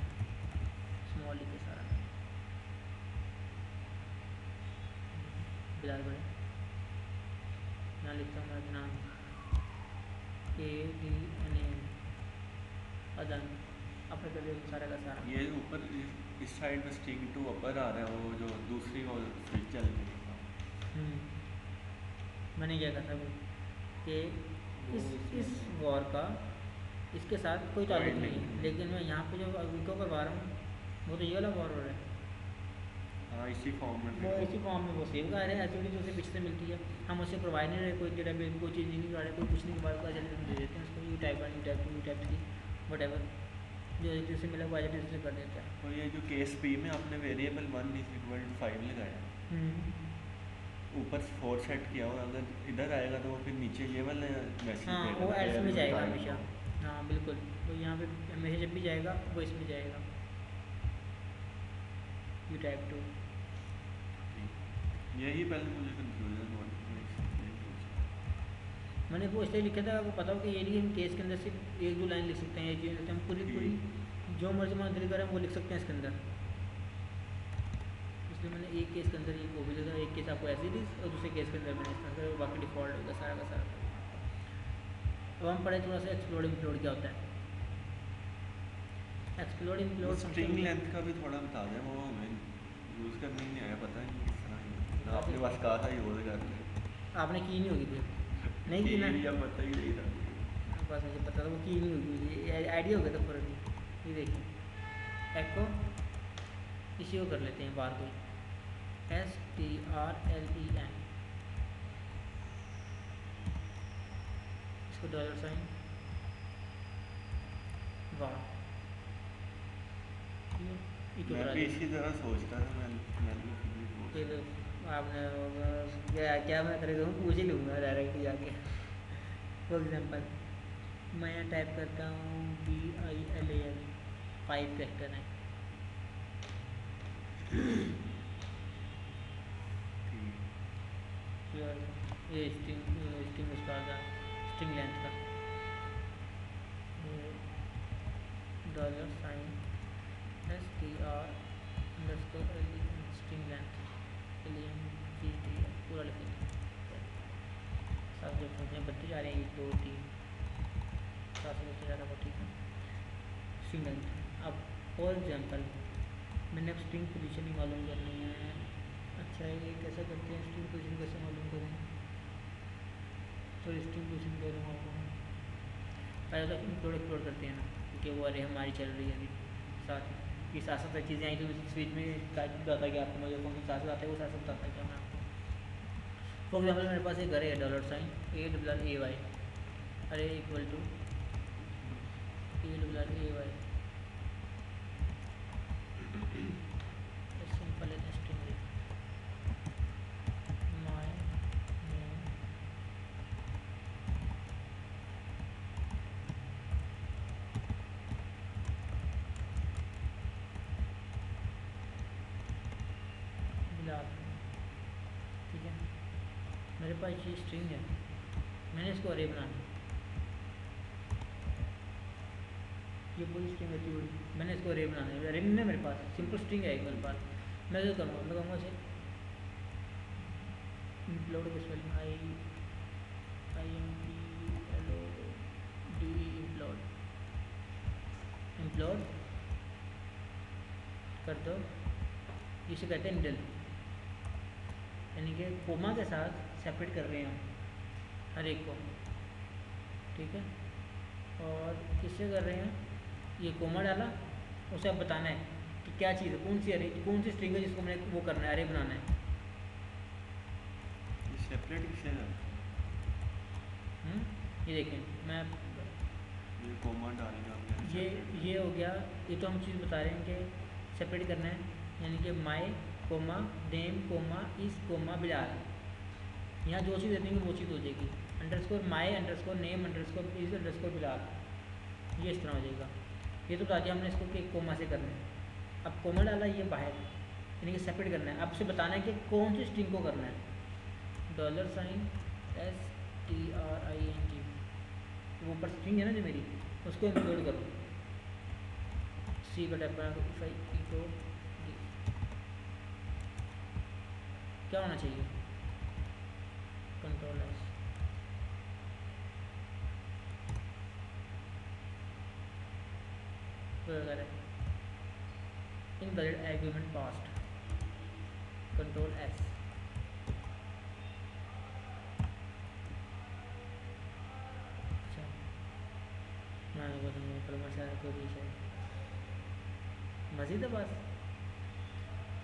स्मॉल ही के सारा बिलाल बढ़े, यहाँ लिखता हूँ मैं नाम ADNAN अदन, अपने कर दिया सारा का सारा। ये ऊपर इस साइड में स्ट्रिंग टू अपर आ रहा है, वो जो दूसरी वो स्विच चल रही है। मैंने क्या कहा था वो कि इस वॉर का इसके साथ कोई ताल्लुक नहीं है, लेकिन मैं यहाँ पे जो विको करवा रहा हूँ वो तो ये वाला वॉर हो रहा है, हाँ इसी फॉर्म में वो इसी फॉर्म में वो सेव कर रहे हैं, एक्चुअली जो उसे पिछले मिलती है हम उसे प्रोवाइड नहीं रहे, कोई डेटाबेस कोई चीज़ नहीं कर रहे, कोई कुछ नहीं के बाद जल्दी हम दे देते हैं उसको, U-Type 1 U-Type 2 U-Type 3 वट जो जैसे मिला वो जैसे कर देता है। और ये जो केस पी में आपने वेरिएबल 1 = 5 लगाया, ऊपर 4 सेट किया हुआ, अगर इधर आएगा तो वो फिर नीचे ये वाला मैसेज हाँ देगा वो ना, एड्स में जाएगा टाइम हमेशा, को। हाँ बिल्कुल, तो यहाँ पे मैसेज जब भी जाएगा वो इसमें जाएगा U-Type 2। यही पहले मुझे कंफ्यूजन हुआ था, मैंने वो इसलिए लिखा था आपको पता हो कि ये नहीं हम केस के अंदर सिर्फ 1-2 लाइन लिख सकते हैं, ये हम पूरी जो मर्जी मान दिल करें वो लिख सकते हैं इसके अंदर, इसलिए मैंने एक केस के अंदर ये वो भी लिखा, एक केस आपको एज इट इज़ और दूसरे केस के अंदर मैंने इस तरह से, बाकी डिफ़ॉल्ट होगा सारा का सारा। अब हम पढ़े थोड़ा सा एक्सप्लोड इम्प्लोड क्या होता है। एक्सप्लोड इम्प्लोड स्ट्रिंग लेंथ का भी थोड़ा बता दें, वो हमें यूज़ करने ही नहीं आया, पता नहीं किस तरह आपने बस कहा था यूज़ करते, आपने की नहीं होगी थी, नहीं की ना, एरिया पता ही नहीं था। बस मुझे पता था वो की नहीं होगी, ये आइडिया हो गया था फर्क। ये देखिए एको इसी को कर लेते हैं बार कोई STRLEN, इसको $, वाह मैं भी इसी तरह सोचता था, मैंने फिर आपने क्या मैं करेगा हूँ पूछ ही लूँगा डायरेक्ट जाके। फॉर एग्जांपल मैं यहाँ टाइप करता हूँ BILAL 5 कैरेक्टर है, ये स्ट्रिंग उसका था, स्ट्रिंग लेंथ का $STR_LE स्ट्रिंग लेंथ पूरा लिखेंगे, साथ जो फंक्शन बढ़ते जा रहे हैं 1 2 3 साथ में बढ़ते जा रहा है, ठीक है स्ट्रिंग लेंथ। अब फॉर एग्जांपल मैंने अब स्ट्रिंग पोजीशन ही मालूम करनी है, अच्छा ये कैसे करते हैं, स्ट्रिंग पोजीशन कैसे मालूम करें, तो स्ट्रिंग पोजीशन कह रहा हूँ आपको, पहले तो इंक्लूड एक्सप्लोर करते हैं ना, क्योंकि वो अरे हमारी चल रही है अभी साथ ये साथ साथ चीज़ें आई तो स्विच में बताता कि आपको मुझे कौन सा साथ आता है वो साथ साथ बताता है क्या मैं आपको। फॉर एग्जाम्पल मेरे पास एक अरे है $AAY array equal to AAY simple and string my name Bilal, ठीक है मेरे पास ये स्ट्रिंग है, मैंने इसको अरे बनाना, ये पूरी स्ट्रिंग होती हुई मैंने इसको अरे बनाना है, अरे नहीं है मेरे पास सिंपल स्ट्रिंग है एक मेरे पास, मैं जो करूँगा मैं कहूँगा इसे इम्प्लोड के स्पेलिंग IMPLOD इम्प्लोड कर दो, इसे कहते हैं निडल, यानी कि कोमा के साथ सेपरेट कर रहे हैं हम हर एक को, ठीक है, और किससे कर रहे हैं, ये कोमा डाला उसे अब बताना है कि क्या चीज़ है, कौन सी अरे कौन सी स्ट्रिंग है जिसको मैंने वो करना है अरे बनाना है, सेपरेट किससे है, ये देखें मैं ये कोमा डालेगा ये हो गया, ये तो हम चीज़ बता रहे हैं कि सेपरेट करना है, यानी कि माई कोमा नेम कोमा इस कोमा बिलाल, यहाँ जो चीज़ देंगे वो चीज़ हो जाएगी, अंडरस्कोर माई अंडरस्कोर नेम अंडरस्कोर इस अंडरस्कोर बिलाल, ये इस तरह हो जाएगा। ये तो बता दिया हमने इसको कि कोमा से करना है। अब कोमा डाला ये बाहर, यानी कि सेपरेट करना है। अब उसे बताना है कि कौन सी स्ट्रिंग को करना है। $STRING, वो ऊपर स्ट्रिंग है ना जो मेरी, उसको इंक्लूड करो। सी का टाइप तो क्या होना चाहिए, कंट्रोल एस, वगैरह invalid argument past, control S. अच्छा मजीद है बस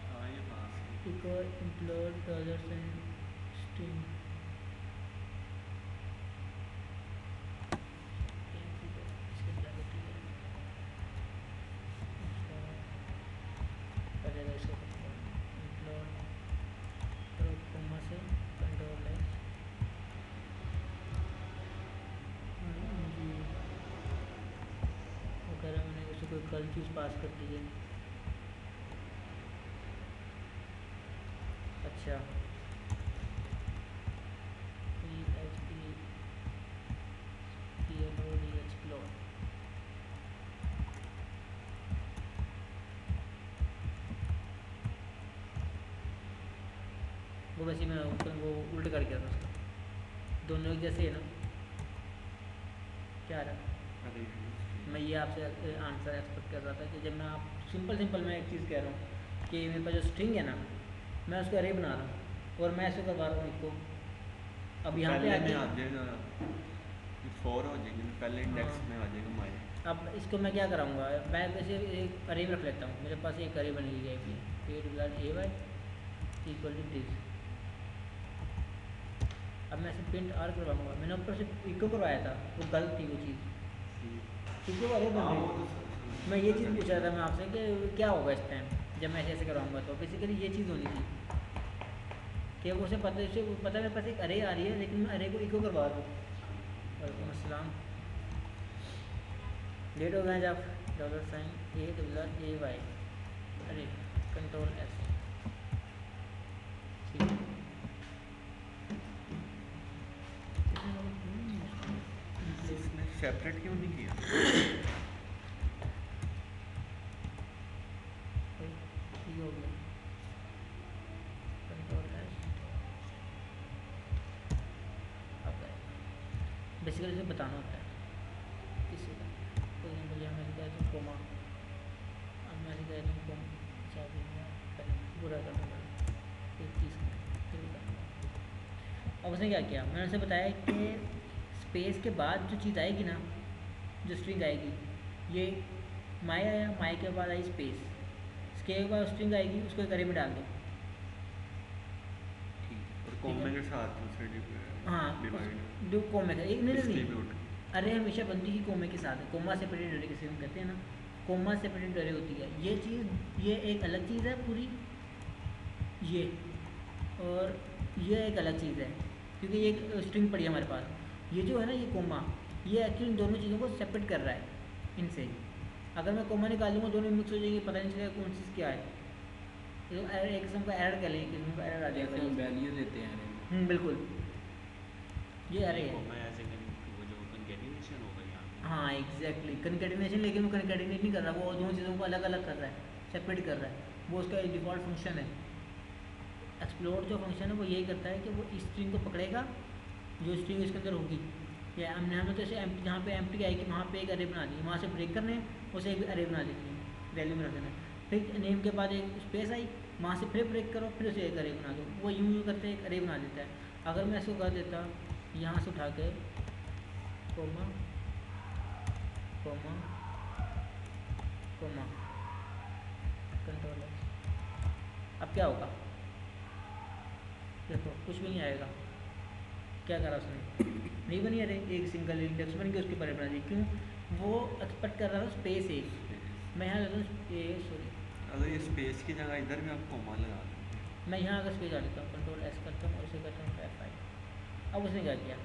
हाँ ये पास है। Equal include dollar and string कोई चीज़ पास कर दीजिए। अच्छा एक्सप्लोर, वो वैसे मैं वो उल्ट कर गया था उसका, दोनों एक जैसे है ना। क्या रहा, मैं ये आपसे आंसर एक्सपेक्ट कर रहा था कि जब मैं आप सिंपल मैं एक चीज़ कह रहा हूँ कि मेरे पास जो स्ट्रिंग है ना, मैं उसका अरे बना रहा हूँ और मैं ऐसे करवा रहा हूँ इसको। अब यहाँ पे आ जाएगा 4 हो जाएंगे, पहले इंडेक्स में आ जाएगा माय। अब इसको मैं क्या कराऊंगा, मैं वैसे एक अरे रख लेता हूँ, मेरे पास एक अरे बनी हुई है a इक्वल टू दिस। अब मैं इसे प्रिंट आर करवाऊंगा, मैंने ऊपर से इको करवाया था, वो गलत थी वो चीज़, क्योंकि वो अरे बन रही। मैं ये चीज़ पूछ रहा था मैं आपसे कि क्या होगा इस टाइम जब मैं ऐसे करवाऊंगा, तो बेसिकली ये चीज़ होनी थी कि वो उसे पता मेरे पास एक अरे आ रही है, लेकिन मैं अरे को इको करवा रहा हूँ। वालेकुम अस्सलाम, लेट हो गए जब $A अरे कंट्रोल एस, सेपरेट क्यों नहीं किया? हो गया कंट्रोल एस। अब बेसिकली इसे बताना होता है किसी का, फॉर एग्जाम्पल यहाँ मैं कह दूँ कोमा, अब मैं कह दूँ कोम बुरा कर दूँगा एक चीज़ अब उसने क्या किया, मैंने उसे बताया कि स्पेस के बाद जो चीज़ आएगी ना, जो स्ट्रिंग आएगी, ये माय आया, माय के बाद आई स्पेस, इसके बाद स्ट्रिंग आएगी, उसको एक अरे में डाल दो। और कोमे के साथ हाँ दो कोमे का एक नहीं, अरे हमेशा बनती ही कोमे के साथ है, कोमा सेपरेटेड अरे किसे हम कहते हैं ना, कोमा सेपरेटेड अरे होती है। ये चीज़ ये एक अलग चीज़ है पूरी, ये और ये एक अलग चीज़ है, क्योंकि ये एक स्ट्रिंग पड़ी है हमारे पास। ये जो है ना ये कोमा, ये एक्चुअली दोनों चीज़ों को सेपरेट कर रहा है इनसे। अगर मैं कोमा निकाल लूँगा दोनों मिक्स हो जाएंगे, पता नहीं चलेगा कौन चीज़ क्या है। तो एक किस्म का एरर कह लें, एक किस्म का एरर आ जाएगा, वैल्यू देते हैं। बिल्कुल ये अरे है। वो जो कंकैटिनेशन होगा यहाँ। हाँ एग्जैक्टली कंकैटिनेशन, लेकिन वो कंकैटिनेट नहीं कर रहा, वो दोनों चीज़ों को अलग अलग कर रहा है, सेपरेट कर रहा है। वो उसका डिफ़ॉल्ट फंक्शन है। एक्सप्लोर जो फंक्शन है वो यही करता है कि वो इस स्ट्रिंग को पकड़ेगा जो स्ट्रिंग इसके अंदर होगी, या हमने तो ऐसे जहाँ पे एम्प्टी आएगी वहाँ पे एक अरे बना दी, वहाँ से ब्रेक करने उसे एक अरे बना देती है, वैल्यू बना देना। फिर नेम के बाद एक स्पेस आई, वहाँ से फिर ब्रेक करो, फिर उसे एक अरे बना दो। वो यूँ करते एक अरे बना देता है। अगर मैं इसको कर देता यहाँ से उठा के कोमा कोमा कोमा कंट्रोल, अब क्या होगा देखो, कुछ भी नहीं आएगा। क्या करा उसने, नहीं बनी अरे, एक सिंगल इंडेक्स बन गया, उसके ऊपर बना दी। क्यों, वो एक्सपेक्ट कर रहा था स्पेस एक, मैं यहाँ लेता हूँ सॉरी, अगर ये स्पेस की जगह इधर भी आप कोमा लगा देते हैं। मैं यहाँ अगर स्पेस आ देता हूँ, कंट्रोल एस करता हूँ और इसे करता हूँ F5। अब उसने क्या किया,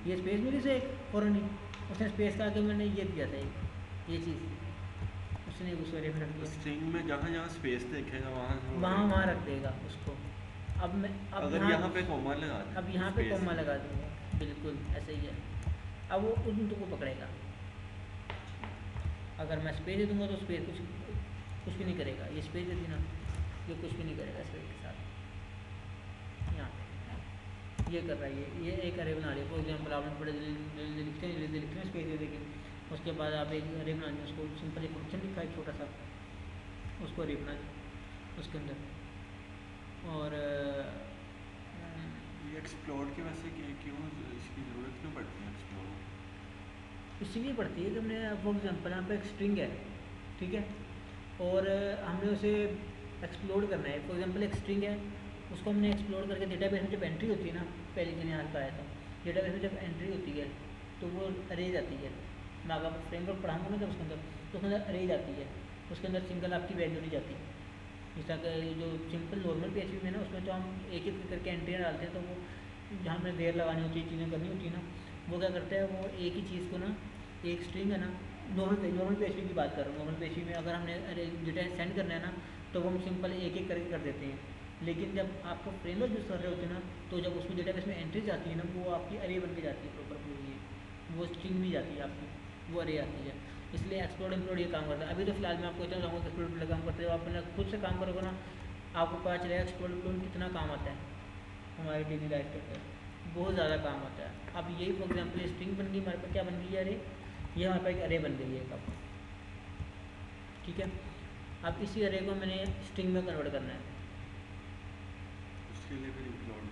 ये स्पेस मिली से एक फ़ौरन ही उसने स्पेस का आगे मैंने ये दिया था ये चीज़ उसने उस एरे में रख दिया, स्ट्रिंग में जहाँ जहाँ स्पेस देखेगा वहाँ से वो वहाँ रहेगा। वहाँ रख देगा उसको। अब अगर यहाँ पे कॉमा लगा दें अब यहाँ पे space कॉमा में। लगा दूँगा, बिल्कुल ऐसे ही है। अब वो उन बिंदु को पकड़ेगा, अगर मैं स्पेस दे दूँगा तो स्पेस कुछ भी नहीं करेगा, ये स्पेस दे दी ना, ये कुछ भी नहीं करेगा स्पेस के साथ। यहाँ पे ये कर रहा है, ये एक अरे बना लिया। फॉर एग्जाम्पल आपने बड़े लिखते हैं स्पेस दे देंगे, उसके बाद आप एक अरे बना लिया, उसको सिंपल एक फंक्शन लिखा है छोटा सा, उसको अरे बना लिया उसके अंदर। और ये एक्सप्लोर की वजह से क्यों इसकी ज़रूरत क्यों पड़ती है एक्सप्लोर? इसलिए पड़ती है कि हमने फॉर एग्जाम्पल यहाँ पे एक स्ट्रिंग है, ठीक है, और हमने उसे एक्सप्लोर करना है। फॉर एग्जाम्पल एक स्ट्रिंग है, उसको हमने एक्सप्लोर करके डेटाबेस में जब एंट्री होती है ना, पहले दिन यहाँ का आया था, डेटाबेस में जब एंट्री होती है तो वो अरेज आती है। मैं अगर फ्रेमवर्क पढ़ाऊँगा ना जब उसके अंदर, तो उसके अंदर अरेज आती है, उसके अंदर सिंगल आपकी वैल्यू नहीं जाती। जिस तरह जो सिंपल नॉर्मल PHP में ना, उसमें तो हम एक एक करके एंट्रियाँ डालते हैं, तो वो जहाँ हमें देर लगानी होती है, चीज़ें करनी होती है ना, वो क्या करता है, वो एक ही चीज़ को ना, एक स्ट्रिंग है ना, नॉर्मल PHP की बात कर रहा हूँ। नॉर्मल PHP में अगर हमने डेटा सेंड करना है ना, तो वो हम सिंपल एक एक करके कर देते हैं। लेकिन जब आपको फ्रेमवर्क यूज़ कर रहे होते हैं ना, तो जब उसमें डेटाबेस में एंट्रीज आती है ना, वो आपकी अरे बन के जाती है प्रॉपर पूरी, वो स्ट्रिंग नहीं जाती है आपकी, वो अरे आती है। इसलिए एक्सप्लोर इम्प्लोड ये काम करता है। अभी तो फिलहाल मैं आपको इतना बताऊँगा कि एक्सप्लोर इम्प्लोड काम करते हैं। आप अपना खुद से काम करोगे ना, आपको पता चलेगा एक्सप्लोर इम्प्लोड कितना काम आता है हमारी डेली लाइफ के अंदर, बहुत ज़्यादा काम आता है। अब यही फॉर एग्जाम्पल स्ट्रिंग बन गई हमारे पास, क्या बन गई है अरे, ये हमारे पास एक अरे बन गई है एक, अब ठीक है। अब इसी अरे को मैंने स्ट्रिंग में कन्वर्ट करना है, उसके लिए फिर इम्प्लोड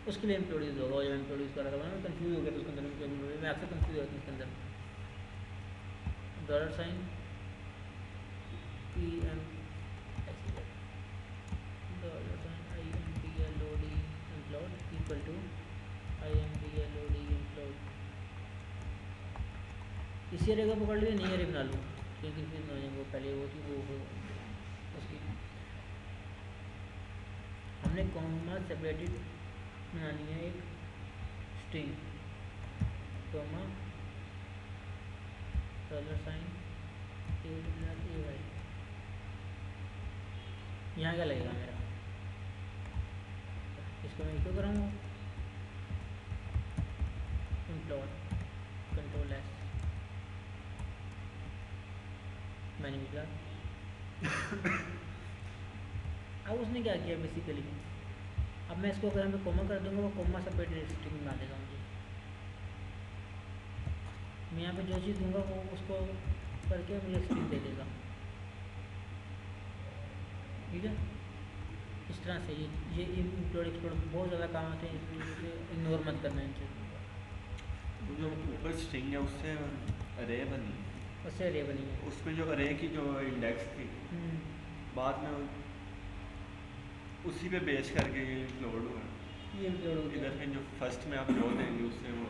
उसके लिए इम्प्लोड यूज़ होगा। जब इम्प्लोड यूज़ कर रहा था मैं कंफ्यूज हो गया था उसके अंदर, मैं अक्सर कंफ्यूज होता हूँ इसके अंदर। $, PM $IMPLOD implode equal to IMPLOD implode। इसी अरे को पकड़ लिया, नहीं अरे बना लूँ क्योंकि फिर हो जाएंगे, पहले वो थी वो उसकी हमने कॉमा सेपरेटेड बनानी है, एक स्ट्रिंग कॉमा $, AY। यहाँ क्या लगेगा मेरा, इसको मैं क्यों कराऊँगा, इम्प्लोड कंट्रोल S, मैंने निकला। अब उसने क्या किया बेसिकली, अब मैं इसको अगर मैं कॉमा कर दूंगा, वो कॉमा सेपरेटेड स्ट्रिंग बना देगा मुझे। मैं यहाँ पे जो चीज़ दूंगा वो उसको करके मुझे स्ट्रिंग दे देगा, ठीक है। इस तरह से ये इम्प्लोड एक्सप्लोड बहुत ज़्यादा काम आते हैं, इसलिए इग्नोर मत करना इन चीज़ों को। जो ऊपर स्ट्रिंग है उससे अरे बनी, उससे अरे बनी है, उसमें जो अरे की जो इंडेक्स थी बाद में उसी पे बेस करके ये इम्प्लोड हुआ। ये इम्प्लोड हो इधर गया, फिर जो फर्स्ट में आप जो देंगे उससे वो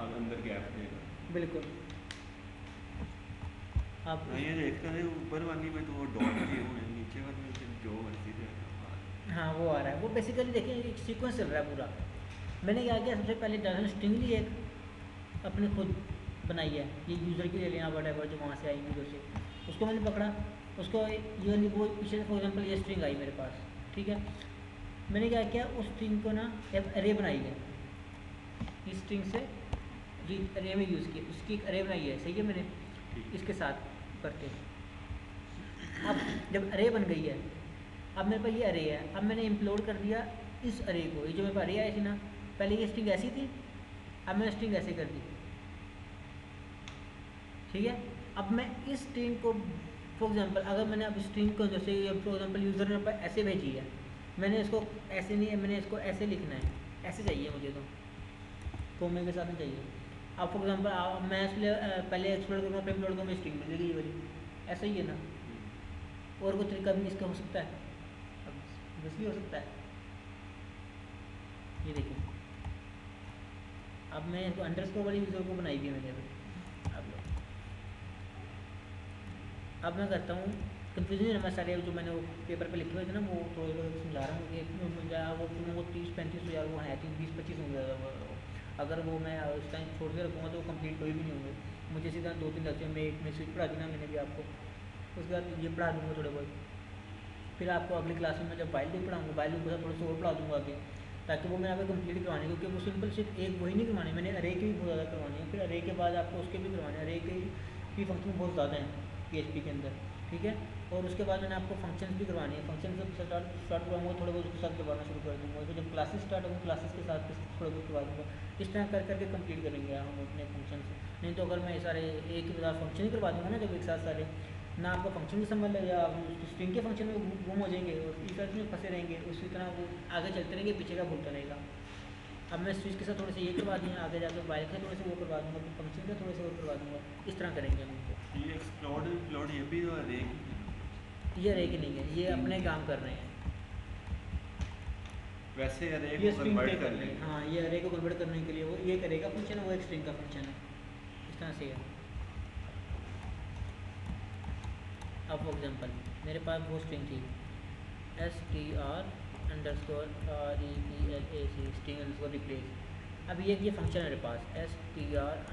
अंदर गैप देगा। बिल्कुल। आप मैं ये देखता है ऊपर वाली में तो वो डॉट किए हुए हैं, नीचे वाली में फिर जो मर्जी दे। हाँ वो आ रहा है, वो बेसिकली देखिए एक सीक्वेंस चल रहा है पूरा। मैंने क्या किया, सबसे पहले डाटा स्ट्रिंग ली एक अपने खुद बनाई है, ये यूज़र की ले लेना वटेवर जो वहाँ से आई यूज़र से, उसको मैंने पकड़ा, उसको ये वाली वो पीछे से फॉर एग्जांपल ये स्ट्रिंग आई मेरे पास, ठीक है। मैंने क्या किया, उस स्ट्रिंग को ना एक अरे बनाई है, इस स्ट्रिंग से अरे में यूज़ किया, उसकी एक अरे बनाई है, सही है, मैंने इसके साथ करके। अब जब अरे बन गई है, अब मेरे पास ये अरे है, अब मैंने इम्प्लोड कर दिया इस अरे को, ये जो मेरे पास अरे आई थी ना, पहले ये स्ट्रिंग ऐसी थी, अब मैंने स्ट्रिंग ऐसे कर दी, ठीक है। अब मैं इस स्ट्रिंग को फॉर एग्जांपल अगर मैंने अब स्ट्रिंग को जैसे फॉर एग्जांपल यूज़र ने पर ऐसे भेजी है, मैंने इसको ऐसे नहीं है, मैंने इसको ऐसे लिखना है, ऐसे चाहिए मुझे, तो कोमे के साथ नहीं चाहिए। अब फॉर एग्जांपल मैं इसलिए पहले एक्सप्लोर करूँगा फिर अपलोड करूँगा, स्ट्रिंग मिलेगी ये वाली, ऐसा ही है ना, और कोई तरीका भी इसका हो सकता है, अब बस भी हो सकता है। ये देखिए, अब मैं इसको अंडरस्कोर वाली यूज़र को बनाई भी मैंने अब मैं करता हूँ कन्फ्यूजन है मैं सारे जो मैंने वो पेपर पे लिखे हुए थे ना, वो थोड़े थोड़े समझा रहा हूँ, एक वो 30-35 तो यार वो है 20-25 होंगे। अगर वो मैं उस टाइम छोड़ के रखूँगा तो वो कंप्लीट कोई भी नहीं होंगे। मुझे सीधा 2-3 लेक्चर में एक में स्विच पढ़ा दी ना मैंने भी आपको, उसके बाद ये पढ़ा दूँगा थोड़े बहुत, फिर आपको अगली क्लास में मैं जब वाइल लूप पढ़ाऊँगा वाइल लूप के साथ थोड़ा सा और पढ़ा दूँगा आगे, ताकि वो मैं आगे कंप्लीट करवाने, क्योंकि वो सिंपल सिर्फ एक वही नहीं करवाने, मैंने अरे के भी बहुत ज़्यादा करवाने हैं, फिर अरे के बाद आपको उसके भी करवाने हैं, अरे के भी फंक्शन बहुत ज़्यादा हैं PHP के अंदर, ठीक है। और उसके बाद मैंने आपको फंक्शंस भी करवानी है, फंक्शन से स्टार्ट करवाऊँगा, थोड़े बहुत उसके साथ करवाना शुरू कर दूँगा, फिर जब क्लासेस स्टार्ट होंगी क्लासेस के साथ थोड़ा बहुत करवा दूँगा। इस तरह कर करके कंप्लीट करेंगे हम अपने फंक्शन से। नहीं तो अगर मैं सारे एक ही बार फंक्शन ही करवा दूँगा ना जब एक साथ सारे, ना आपका फंक्शन भी समझ लगेगा, आप स्ट्रिंग के फंक्शन में गुम हो जाएंगे और इस में फंसे रहेंगे, उसी तरह वो आगे चलते रहेंगे, पीछे का भूलता रहेगा। अब मैं स्विच के साथ थोड़े से ये करवा दिए, आगे जाकर वाइल के थोड़े से वो करवा दूँगा, फिर फंक्शन के थोड़े से वो करवा दूँगा, इस तरह करेंगे हम उनको। ये एक्सप्लोड ये भी तो अरे ये अरे के नहीं है, ये अपने काम कर रहे हैं, वैसे अरे ये को स्ट्रिंग पे कन्वर्ट कर कर रहे लेंगे। हैं। हाँ, ये अरे को कन्वर्ट करने के लिए वो ये करेगा फंक्शन है, वो एक स्ट्रिंग का फंक्शन है, इस तरह से है। अब फॉर एग्जांपल मेरे पास वो स्ट्रिंग थी str_replace स्ट्रिंग अंडरस्कोर रिप्लेस। अब ये फंक्शन है मेरे पास str_replace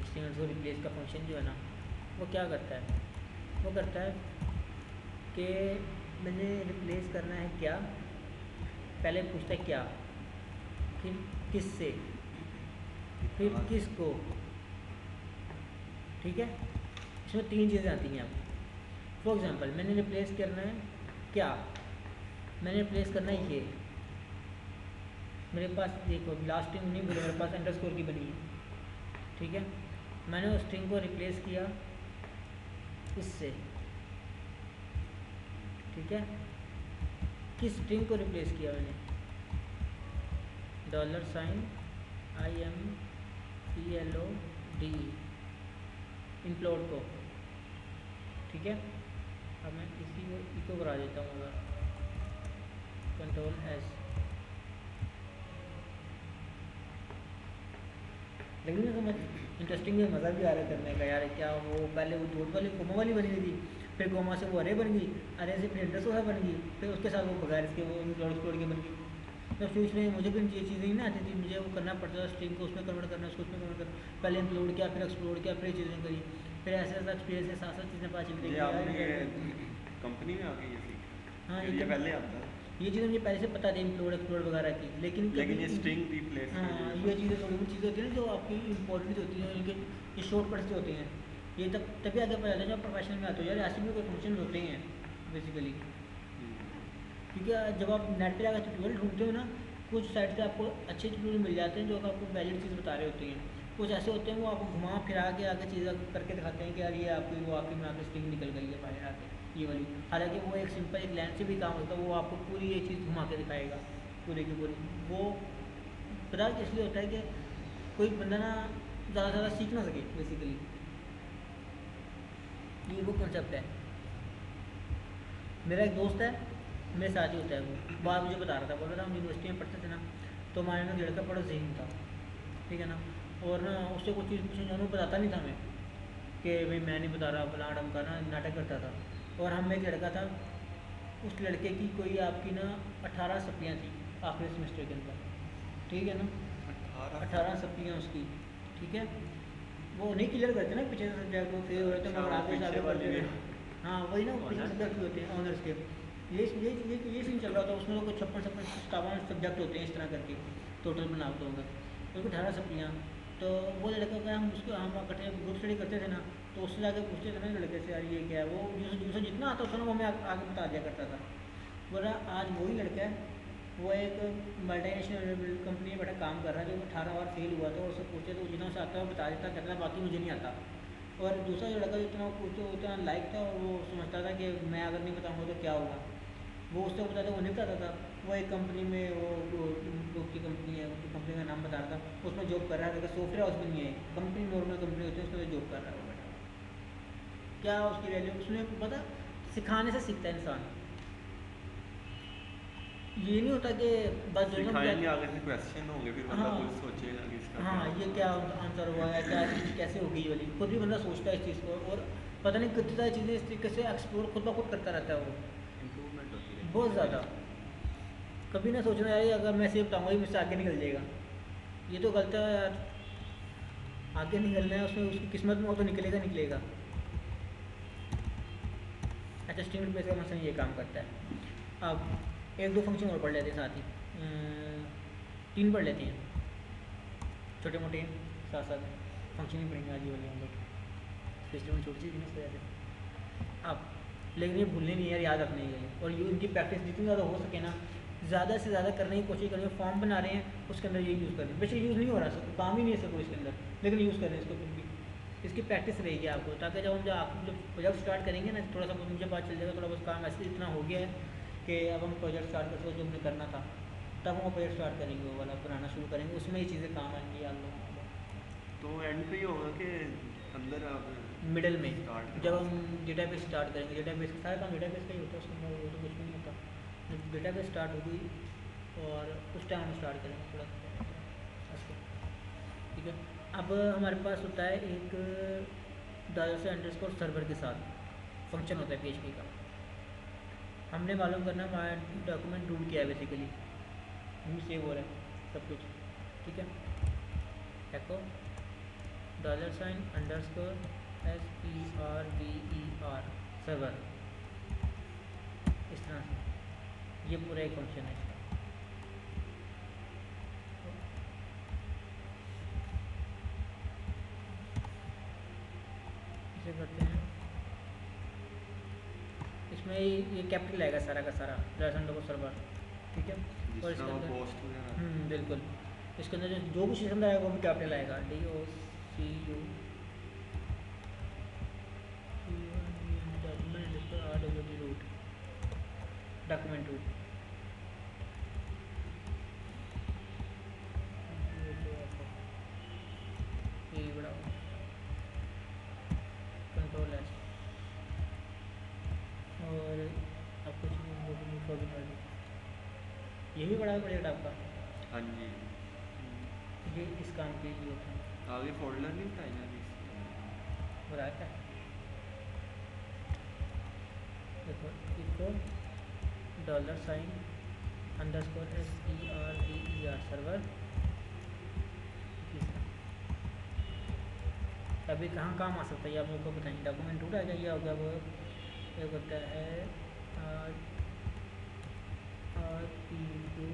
स्ट्रिंग अंडरस्कोर रिप्लेस का फंक्शन जो है ना, वो क्या करता है, वो करता है कि मैंने रिप्लेस करना है क्या, पहले पूछता है क्या, फिर किससे, फिर किसको, ठीक है। इसमें 3 चीज़ें आती हैं। अब फॉर एग्जांपल मैंने रिप्लेस करना है क्या, मैंने रिप्लेस करना है ये, मेरे पास देखो लास्ट स्ट्रिंग नहीं बोले, मेरे पास अंडरस्कोर की बनी है, ठीक है। मैंने उस स्ट्रिंग को रिप्लेस किया इससे, ठीक है। किस स्ट्रिंग को रिप्लेस किया मैंने, $IMPLODE इम्प्लोड को, ठीक है। अब मैं इसी को इको करा देता हूँ, अगर Ctrl+S, लेकिन ना समझ इंटरेस्टिंग है, मज़ा भी आ रहा है करने का यार। क्या वो पहले वो डॉट वाली कोमा वाली बनी हुई थी, फिर कोमा से वो अरे बन गई, अरे से फिर अंडरस्कोर बन गई, फिर उसके साथ वो बगैर इसके वो इम्प्लोड के बन गई। तो स्विच में मुझे भी ये चीज़ें नहीं आती थी, मुझे वो करना पड़ता था, स्ट्रिंग को उसमें कन्वर्ट करना, उसको उसमें कन्वर्ट करना, पहले इम्प्लोड किया, फिर एक्सप्लोड किया, फिर चीज़ें करी, फिर ऐसे ऐसा एक्सपीरियंस के साथ साथ चीज़ें पता चलती ये हैं। आपने कंपनी में आके ये सीखा? हाँ, ये पहले आता था, ये चीज़ें मुझे पहले से पता थी इम्प्लोड एक्सप्लोड वगैरह की, लेकिन ये स्ट्रिंग रिप्लेस हाँ, ये चीज़ें थोड़ी बहुत चीज़ें होती हैं ना जो आपकी इंपॉर्टेंट होती हैं, इनके ये शॉर्टकट्स जो होते हैं, ये तभी आगे पता चलता है जब प्रोफेशनल में आते हो यार। ऐसे भी कोई फंक्शन होते हैं बेसिकली, क्योंकि जब आप नेट पे जाकर ट्यूटोरियल ढूंढते हो ना, कुछ साइट से आपको अच्छे ट्यूटोरियल मिल जाते हैं जो आपको वैलिड चीज़ बता रहे होते हैं, कुछ ऐसे होते हैं वो आपको घुमा फिरा के आगे चीज़ करके दिखाते हैं कि यार ये आपकी वो आपकी में आके स्ट्रिंग निकल गई है बाहर आके ये वाली, हालांकि वो एक सिंपल एक लाइन से भी काम होता है, वो आपको पूरी ये चीज़ घुमा के दिखाएगा पूरी की पूरी। वो पता इसलिए होता है कि कोई बंदा ना ज़्यादा से ज़्यादा सीख ना सके बेसिकली, ये वो कंसेप्ट है। मेरा एक दोस्त है, मेरे साथ ही होता है, वो बात मुझे बता रहा था, बोल रहा था हम यूनिवर्सिटी में पढ़ते थे ना, तो हमारे ना लड़का बड़ा ज़हीन था, ठीक है ना, और ना उससे कुछ चीज़ पूछने जाऊँ बताता नहीं था मैं कि भाई मैं नहीं बता रहा, फलां ढंग का ना नाटक करता था। और हम एक लड़का था, उस लड़के की कोई आपकी ना 18 सप्लियाँ थी आखिरी सेमेस्टर के अंदर, ठीक है ना, 18 सप्लियाँ उसकी, ठीक है। वो नहीं क्लियर करते ना पीछे से सब्जेक्ट, वो फेल हो रहे थे मगर आगे से आगे बढ़ते थे। हाँ वही ना, पीछे सब्जेक्ट होते हैं ऑनर्स के, ये सीन चल रहा था उसमें। तो 56 सब्जेक्ट होते हैं इस तरह करके टोटल बना दो होगा, उसको 18 सप्लियाँ। तो वो लड़का का हम उसको हम इकट्ठे ग्रुप स्टडी करते थे ना, तो उससे जाके पूछते थे ना लड़के से यार ये क्या है, वो जिससे जितना आता था ना वो हमें आगे बता दिया करता था। बोला आज वही लड़का है, वो एक मल्टीनेशनल कंपनी में बैठा काम कर रहा है, जो 18 बार फेल हुआ था, और उससे पूछते तो जितना उसे आता है वो बता देता, कहता था बाकी मुझे नहीं आता। और दूसरा जो लड़का जितना पूछते उतना लाइक था, और वो समझता था कि मैं अगर नहीं बताऊँगा तो क्या होगा, वो उससे बताता वो नहीं बताता था। वो एक कंपनी में वो की कंपनी है, उसकी कंपनी का नाम बता रहा था, उसमें जॉब कर रहा है, लेकिन सॉफ्टवेयर हाउस में नहीं है, कंपनी नॉर्मल कंपनी होती है उसमें जॉब कर रहा है वो बेटा। क्या उसकी वैल्यू उसने पता, सिखाने से सीखता है इंसान। ये नहीं होता कि बस सिखाएंगे आगे से क्वेश्चन होंगे, फिर बंदा हाँ, कुछ सोचेगा कि इसका हाँ ये क्या आंसर हुआ है, क्या चीज़ कैसे होगी ये वाली, खुद भी बंदा सोचता है इस चीज़ को, और पता नहीं कितनी सारी चीज़ें इस तरीके से एक्सप्लोर खुद ब खुद करता रहता है वो, इम्प्रूवमेंट होती है बहुत ज़्यादा। कभी ना सोचना यार अगर मैं इसे बताऊँगा ही मुझसे आगे निकल जाएगा, ये तो गलत है यार, आगे निकलना है उसमें, उसकी किस्मत में वो तो निकलेगा निकलेगा। अच्छा, स्ट्रिंग रिप्लेस का फंक्शन ये काम करता है। अब एक दो फंक्शन और पढ़ लेते हैं साथ ही, 3 पढ़ लेते हैं छोटे मोटे, साथ साथ फंक्शन ही पढ़ेंगे आज ये वाले हम लोग, सिस्टम में छोटी सी बिजनेस वजह से। अब लेकिन ये भूलने नहीं है यार, याद रखने ही है, और ये इनकी प्रैक्टिस जितनी ज़्यादा हो सके ना, ज़्यादा से ज़्यादा करने की कोशिश करें। फॉर्म बना रहे हैं उसके अंदर ये यूज़ करें, वैसे यूज़ नहीं हो रहा सर, काम ही नहीं है सर कोई इसके अंदर, लेकिन यूज़ करें इसको फिर भी, इसकी प्रैक्टिस रहेगी आपको, ताकि जब हम जब प्रोजेक्ट स्टार्ट करेंगे ना, थोड़ा सा मुझे पता चल जाएगा, थोड़ा बहुत काम ऐसे इतना हो गया है कि अब हम प्रोजेक्ट स्टार्ट कर सकते जो हमने करना था, तब हम प्रोजेक्ट स्टार्ट करेंगे, वो वाला बनाना शुरू करेंगे, उसमें ये चीज़ें काम आएंगी यार लोगों को। तो एंड पे ही होगा कि अंदर आप मिडल में start जब करवा हम डेटाबेस स्टार्ट करेंगे, डेटाबेस का सारा काम डेटाबेस का ही होता है, उसमें वो तो कुछ भी नहीं होता। जब डेटाबेस स्टार्ट होगी और उस टाइम हम स्टार्ट करेंगे थोड़ा ऐसे, ठीक है। अब हमारे पास होता है एक $_ सर्वर के साथ फंक्शन होता है PHP का, हमने मालूम करना हमारा डॉक्यूमेंट रूट किया है बेसिकली, सेव हो रहा है सब कुछ, ठीक है। एको $_SERVER सर्वर, इस तरह से ये पूरा एक फंक्शन है इसका। इसे करते हैं, इसमें ये कैपिटल आएगा सारा का सारा $_ ठीक है। और इसके अंदर पोस्ट वगैरह बिल्कुल, इसके अंदर जो भी सिस्टम आएगा वो भी कैपिटल आएगा, DOCU डॉक्यूमेंट रूट, ये बड़ा कंट्रोल है, और अब कुछ ये भी बड़ा प्रोजेक्ट आपका, हाँ जी। ये इस काम के लिए होता है, आगे फोल्डर नहीं बताया जाता बताया क्या देखो, इसको $_SERVER सर्वर, अभी कहाँ काम आ सकता है आप लोगों को बताएंगे, डॉक्यूमेंट रूट आ जाइए, हो गया वो एक होता है RPUEST_URI,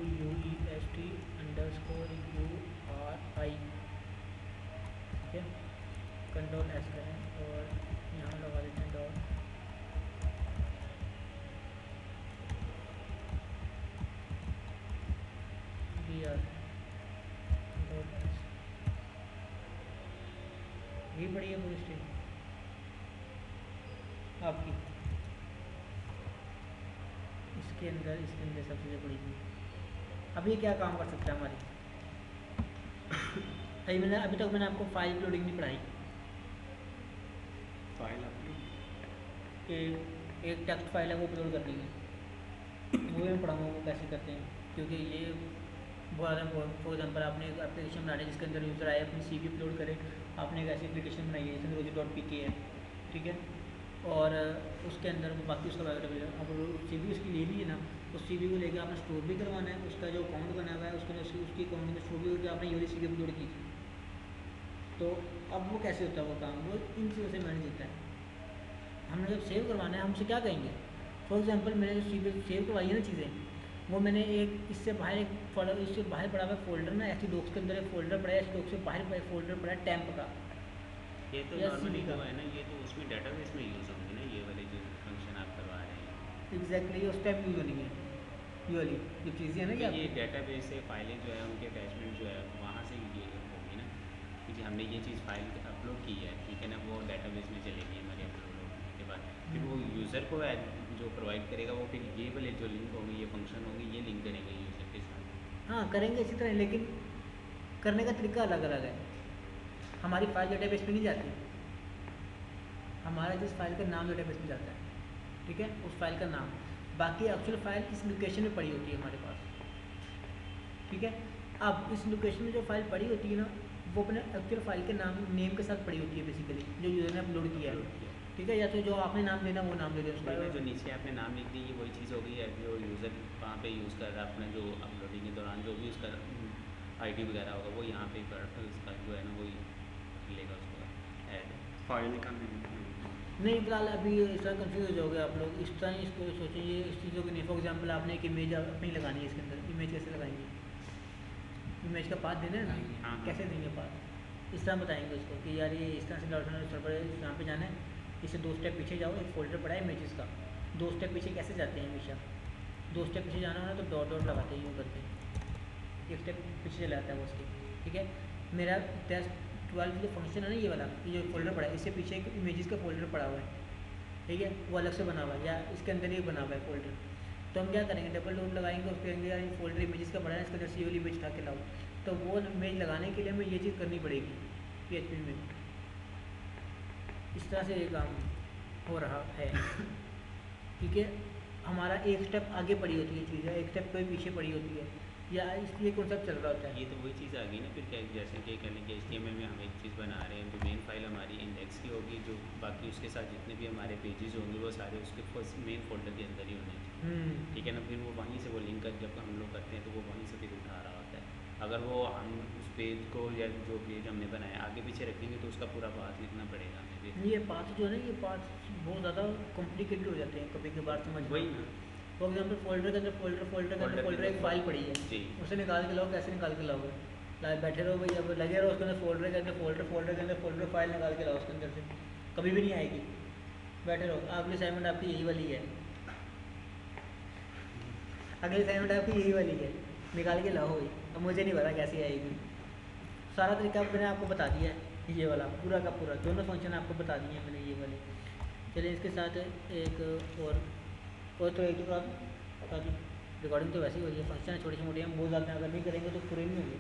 ठीक है। कंट्रोल एस करें और यहाँ लगा देते हैं डॉट, ये बड़ी है पूरी स्ट्रिंग आपकी, इसके अंदर सब चीज़ें पड़ी हुई। अब ये क्या काम कर सकता है हमारी, अभी तक मैंने आपको फाइल अपलोडिंग नहीं पढ़ाई, फाइल अपलोड एक टेक्स्ट फाइल है वो अपलोड करनी है, वो मैं पढ़ाऊँगा वो कैसे करते हैं, क्योंकि ये फॉर एग्जाम्पल आपने एक एप्लीकेशन बनानी है जिसके अंदर यूज़र आए अपनी CV अपलोड करे, आपने एक ऐसी एप्लीकेशन बनाई है जिसमें rosie.pk है, ठीक है, और उसके अंदर वो बाकी उसका बायोडाटा मिलेगा, अब CV उसकी ले ली है ना, उस CV को लेकर आपने स्टोर भी करवाना है, उसका जो अकाउंट बना हुआ है उसके अंदर उसकी अकाउंट में स्टोर भी होकर आपने ये CV अपलोड की, तो अब वो कैसे होता है वो काम, वो इन चीज़ों से मैनेज होता है। हमने जब सेव करवाना है हमसे क्या कहेंगे, फॉर एग्जांपल मैंने जो CV सेव करवाई है ना चीज़ें, वो मैंने एक इससे बाहर एक फोल्डर, इससे बाहर पड़ा हुआ फोल्डर ना, ऐसी डॉक्स के अंदर एक फोल्डर पड़ा है, ऐसी डॉक्स से बाहर एक फोल्डर पड़ा है टैम्प का, ये तो या नॉर्मली CV का, वो है ना, ये तो उसमें डेटाबेस में यूज़ होंगे ना, ये वाले जो फंक्शन आप करवा रहे हैं। एग्जैक्टली उस टाइम यूज़ होनी है, ये वाली जो चीज़ें हैं ना कि ये आपकी, डेटाबेस से फाइलें जो है उनके अटैचमेंट जो है वहाँ से ये होगी ना, कि जी हमने ये चीज़ फाइल अपलोड की है, ठीक है ना, वो डेटाबेस में चलेगी हमारे अपलोड होने के बाद, फिर वो यूज़र को जो प्रोवाइड करेगा वो फिर ये वाले जो लिंक होंगे, ये फंक्शन होंगे, ये लिंक करेंगे यूज़र के साथ। हाँ करेंगे इसी तरह, लेकिन करने का तरीका अलग अलग है। हमारी फाइल डेटाबेस में नहीं जाती, हमारा जिस फाइल का नाम डेटाबेस में जाता है, ठीक है, उस फाइल का नाम, बाकी एक्चुअल फाइल इस लोकेशन में पड़ी होती है हमारे पास, ठीक है। अब इस लोकेशन में जो फाइल पड़ी होती है ना, वो अपने एक्चुअल फाइल के नेम के साथ पड़ी होती है बेसिकली, जो यूज़र ने अपलोड किया है, ठीक है, या तो जो आपने नाम देना वो नाम दे दें उसका, जो नीचे आपने नाम लिख दी ये वही चीज़ होगी, या जो यूज़र वहाँ पे यूज़ कर रहा है अपने जो अपलोडिंग के दौरान जो भी उसका आईडी वगैरह होगा वो यहाँ पे उसका जो है ना वही लेगा उसको ऐड। फाइल का नहीं नहीं फिलहाल अभी इस तरह कंफ्यूज हो जाओगे आप लोग, इस तरह ही इसको सोचें, ये इस चीज़ों की नहीं। फॉर एग्जांपल आपने एक इमेज अपनी लगानी है, इसके अंदर इमेज कैसे लगाएंगे, इमेज का पाथ देना है ना, हाँ, हाँ। कैसे देंगे पाथ, इस तरह बताएंगे उसको कि यार ये इस तरह से डॉट सर्वर यहाँ पे जाना है, इससे 2 स्टेप पीछे जाओ, एक फोल्डर पड़ा है इमेजेस का, 2 स्टेप पीछे कैसे जाते हैं हमेशा, 2 स्टेप पीछे जाना हो ना तो डॉट डॉट लगाते हैं यूँ करके, एक स्टेप पीछे चला जाता है वो उसके, ठीक है। मेरा टेस्ट 12 जो फंक्शन है ना ये वाला, ये जो फोल्डर पड़ा है इससे पीछे एक इमेजेस का फोल्डर पड़ा हुआ है, ठीक है, वो अलग से बना हुआ है या इसके अंदर ही बना हुआ है फोल्डर। तो हम क्या करेंगे, डबल डॉट लगाएंगे, उस पर कहेंगे यार ये फोल्डर इमेजेस का बड़ा है, इसके अंदर से ये वाली इमेज उठा के लाओ। तो वो इमेज लगाने के लिए हमें ये चीज़ करनी पड़ेगी PHP में। इस तरह से ये काम हो रहा है, ठीक है। हमारा एक स्टेप आगे पड़ी होती है चीज़, एक स्टेप कोई पीछे पड़ी होती है, या इसलिए कॉन्सेप्ट चल रहा होता है। ये तो वही चीज़ आ गई ना फिर, क्या जैसे कि कह लें कि HTML में हम एक चीज़ बना रहे हैं, जो मेन फाइल हमारी इंडेक्स की होगी, जो बाकी उसके साथ जितने भी हमारे पेजेस होंगे वो सारे उसके फर्स्ट मेन फोल्डर के अंदर ही होने चाहिए, ठीक है ना। फिर वो वहीं से वो लिंक कर जब हम लोग करते हैं तो वो वहीं से फिर उठा रहा होता है। अगर वो हम उस पेज को या जो पेज हमने बनाया आगे पीछे रखेंगे तो उसका पूरा पाथ लिखना पड़ेगा हमें फिर। ये पाथ जो है ना, ये पाथ बहुत ज़्यादा कॉम्प्लिकेटेड हो जाते हैं कभी कभार समझ। वही ना, फॉर एग्जाम्पल फोल्डर के अंदर फोल्डर एक फाइल पड़ी है, जी उसे निकाल के लाओ, कैसे निकाल के लाओगे, बैठे रहो भाई, अब लगे रहो उसके अंदर फोल्डर के अंदर फोल्डर फाइल निकाल के लाओ उसके अंदर से, कभी भी नहीं आएगी। बैठे रहो, अगली असाइनमेंट आपकी यही वाली है, अगली असाइनमेंट आपकी यही वाली है, निकाल के लाओ भाई। अब मुझे नहीं पता कैसे आएगी, सारा तरीका मैंने आपको बता दिया है, ये वाला पूरा का पूरा दोनों फंक्शन आपको बता दिए हैं मैंने ये वाले। चलिए इसके साथ एक और तो एक तो बता दी, रिकॉर्डिंग तो वैसे ही हो रही है, फंक्शन छोटे मोटे हम बहुत ज़्यादा अगर नहीं करेंगे तो पूरे नहीं होंगे।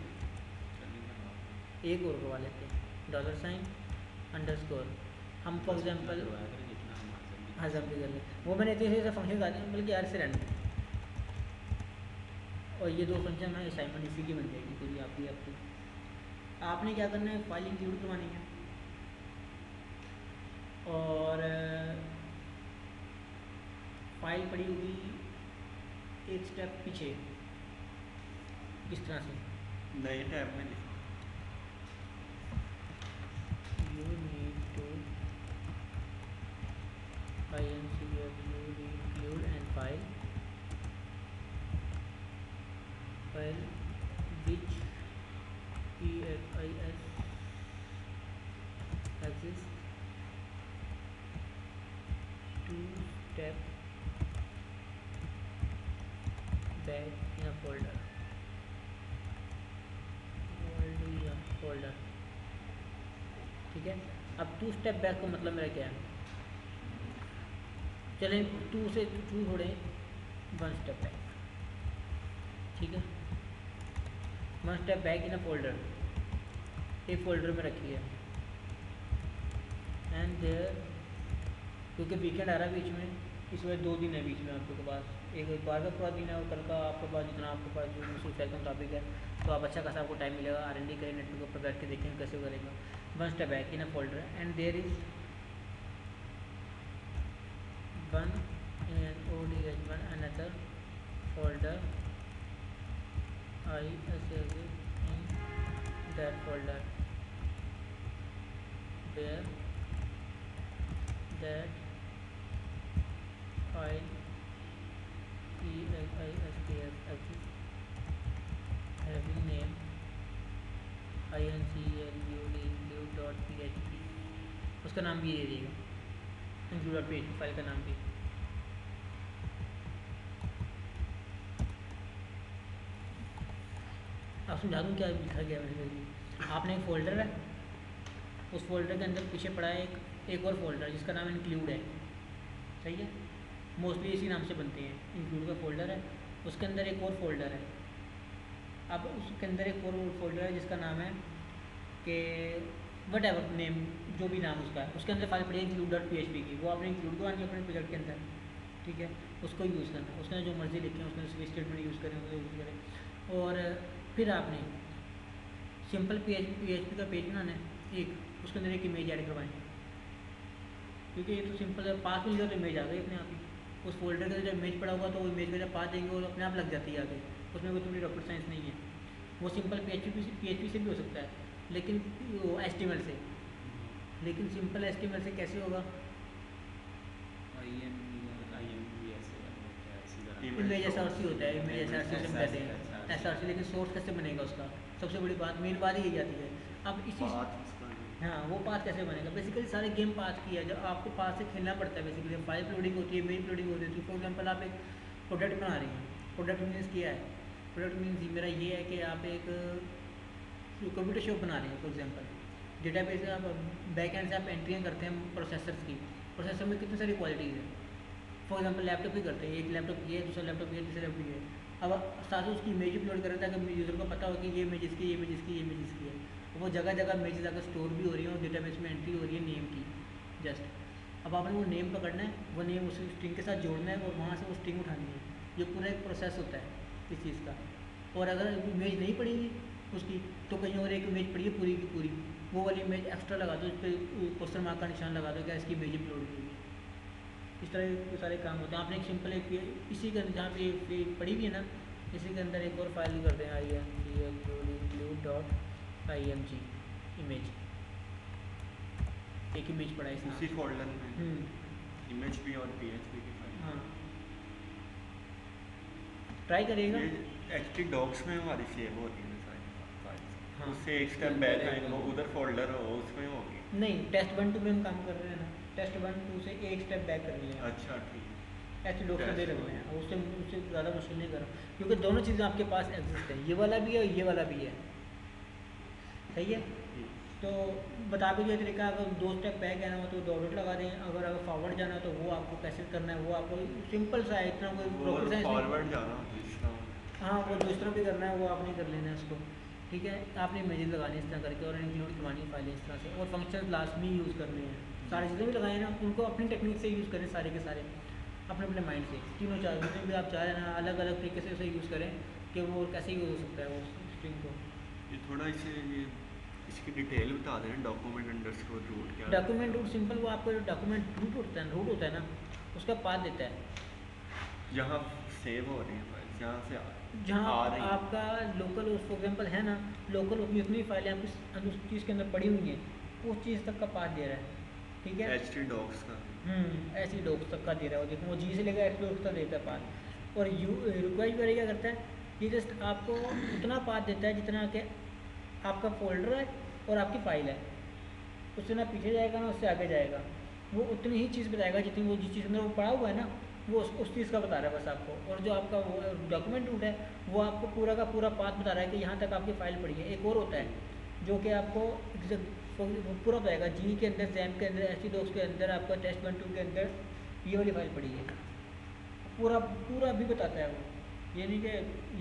एक और करवा लेते हैं, $_ हम फॉर एग्जाम्पल जितना हम हजम भी कर लें, वो मैंने इतने से फंक्शन डाले हैं बल्कि यार से रैंडम, और ये 2 फंक्शन है असाइनमेंट इसी की बन जाएगी पूरी आपकी। आपने क्या करना है, फाइल इंक्लूड करवानी है, और फाइल पड़ी होगी एक स्टेप पीछे, इस तरह से नए टैब में लिखो। you need to include and file which PFIS exists 2 step back in a folder ठीक है। अब 2 स्टेप बैक का मतलब मेरा क्या है, चलें 2 से 2 छोड़े 1 स्टेप बैक, ठीक है। 1 step back in a folder, एक फोल्डर में रखी है, एंड देयर, क्योंकि वीकेंड आ रहा है बीच में, इस वजह 2 दिन है बीच में आपके पास, एक बार का पूरा दिन है और कल का आपके पास जितना आपके पास जो मसरूफ है के मुताबिक है, तो आप अच्छा खासा आपको टाइम मिलेगा, R&D करें, नेटवर्क पर बैठ के देखें कैसे करेगा। 1 step back in a folder and there is one another folder I save it in that folder where that file EXISTS exists having name include.php, उसका नाम भी दे देगा, include.php फाइल का नाम भी। आप समझा दूँ क्या लिखा गया है। आपने एक फ़ोल्डर है, उस फोल्डर के अंदर पीछे पड़ा है एक और फोल्डर जिसका नाम इंक्लूड है, सही है, मोस्टली इसी नाम से बनते हैं, इंक्लूड का फोल्डर है, उसके अंदर एक और फोल्डर है। अब उसके अंदर एक और फोल्डर है जिसका नाम है कि वट एवर नेम, जो भी नाम उसका है, उसके अंदर फाइल पड़ी है include.php की, वो आपने इंक्लूड करवानी है अपने प्रोजेक्ट के अंदर, ठीक है, उसको यूज़ करना है, उसके अंदर जो मर्जी लिखें, उसके अंदर स्विच स्टेटमेंट यूज़ करें, उसको यूज़ करें। और फिर आपने सिंपल PHP का पेज बनाना है एक, उसके अंदर एक इमेज ऐड करवाएं, क्योंकि ये तो सिंपल है, पास मिल गया तो इमेज आ गई अपने आप ही, उस फोल्डर के अंदर जब इमेज पड़ा हुआ तो वो इमेज का जब पास देंगे वो अपने आप लग जाती है आगे, उसमें कोई थोड़ी रॉकेट साइंस नहीं है। वो सिंपल PHP से भी हो सकता है, लेकिन वो HTML से, लेकिन सिंपल HTML से कैसे होगा? इमेज SRC होता है, इमेज SRC से हम कहते हैं SRC, लेकिन सोर्स कैसे बनेगा उसका? सबसे बड़ी बात, मेन बात ही जाती है। अब इसी हाँ, वो पाथ कैसे बनेगा? बेसिकली सारे गेम पाथ की है, जब आपको पाथ से खेलना पड़ता है। बेसिकली फाइल लोडिंग होती है, मेन लोडिंग होती है। फॉर एग्जांपल आप एक प्रोडक्ट बना रही हैं, प्रोडक्ट मीन्स क्या है? प्रोडक्ट मीन्स मेरा ये है कि आप एक कंप्यूटर शॉप बना रहे हैं। फॉर एग्जांपल डेटाबेस से आप बैक एंड से आप एंट्रियाँ करते हैं प्रोसेसर्स की, प्रोसेसर में कितनी सारी क्वालिटीज़ है। फॉर एग्जांपल लैपटॉप ही करते हैं, एक लैपटॉप ये है, दूसरा लैपटॉप ये, तीसरा लैपटॉप ये है। अब साथ ही उसकी इमेज अपलोड कर रहे हैं ताकि यूज़र को पता हो कि ये इमेज इसकी, ये इमेज इसकी, ये इमेज इसकी है। वो जगह जगह इमेज अगर स्टोर भी हो रही है और डेटाबेस में एंट्री हो रही है नेम की जस्ट। अब आपने वो नेम पकड़ना है, वो नेम उस स्ट्रिंग के साथ जोड़ना है और वहाँ से वो स्ट्रिंग उठानी है। ये पूरा एक प्रोसेस होता है इस चीज़ का। और अगर इमेज नहीं पड़ेगी उसकी, तो कहीं और एक इमेज पड़ी है पूरी की पूरी, वो वाली इमेज एक्स्ट्रा लगा दो, उस पर क्वेश्चन मार्क का निशान लगा दो, क्या इसकी इमेज अपलोड हुई है। इस तरह के सारे काम होते हैं। आपने एक सिंपल एक इसी के जहाँ पे पड़ी हुई है ना, इसी के अंदर एक और फाइल करते हैं img इमेज, एक इमेज पड़ा है इसमें उसी फोल्डर में इमेज भी और PHP की फाइल। हाँ, ट्राई करिएगा। ये HT डॉक्स में हमारी सेव होती है सारी फाइल्स। हाँ। उससे एक स्टेप बैक आएगा, उधर फोल्डर हो उसमें होगी। नहीं, टेस्ट 1 2 में हम काम कर रहे हैं ना, टेस्ट 1 2 से एक स्टेप बैक कर लिया। अच्छा ठीक है। ऐसे लोग से दे रहे हैं, उससे ज़्यादा मुश्किल नहीं कर रहा, क्योंकि दोनों चीज़ें आपके पास एग्जिस्ट हैं, ये वाला भी है और ये वाला भी है। सही है। तो बता भी जो तरीका, अगर 2 स्टेप बैक जाना हो तो डॉट लगा दें, अगर फॉरवर्ड जाना है तो वो आपको कैसे करना है, वो आपको सिंपल सा है, इतना कोई रॉकेट साइंस फॉरवर्ड जाना दूसरा। हाँ, वो दूसरा भी करना है, वो आपने कर लेना है उसको। ठीक है, आपने इमेजेस लगानी इस तरह करके और इंक्लूड करवानी फाइलें इस तरह से, और फंक्शन लास्ट में यूज़ करने हैं। सारी चीज़ें भी लगाए ना, उनको अपनी टेक्निक से यूज़ करें सारे के सारे, अपने अपने माइंड से। तीनों चार जितने भी आप चाह रहे हैं ना, अलग अलग तरीके से उसे यूज़ करें कि वो कैसे यूज़ हो सकता है वो स्ट्रिंग को। ये थोड़ा इसे ये इसकी डिटेल बता दें, डॉक्यूमेंट अंडरस्कोर रूट क्या है? डॉक्यूमेंट रूट सिंपल, वो आपका जो डॉक्यूमेंट रूट होता है ना, उसका पाथ देता है जहाँ सेव हो रही है फाइल, जहाँ से जहाँ आ रही है। आपका लोकल फॉर एग्जांपल है ना, लोकल जितनी फाइलें आपकी उस चीज़ के अंदर पड़ी हुई हैं, उस चीज़ तक का पाथ दे रहा है। ठीक है, HT डॉक्स का ऐसी डॉक्स तक का दे रहा है, देखो वो जी से लेकर HT डॉक्स तक देता है पाथ। और रिक्वायर्ड वेरी क्या करता है, ये जस्ट आपको उतना पाथ देता है जितना कि आपका फोल्डर है और आपकी फाइल है, उससे ना पीछे जाएगा ना उससे आगे जाएगा, वो उतनी ही चीज़ बताएगा जितनी वो जिस चीज़ के अंदर वो पड़ा हुआ है ना, वो उस चीज़ का बता रहा है बस आपको। और जो आपका वो डॉक्यूमेंट रूट है, वो आपको पूरा का पूरा पाथ बता रहा है कि यहाँ तक आपकी फाइल पड़ी है। एक और होता है जो कि आपको पूरा बताएगा, जी के अंदर, जैम के अंदर, HT डॉक्स के अंदर, आपका टेस्ट 1 2 के अंदर ये वाली फाइल पड़ी है, पूरा भी बताता है वो। ये नहीं कि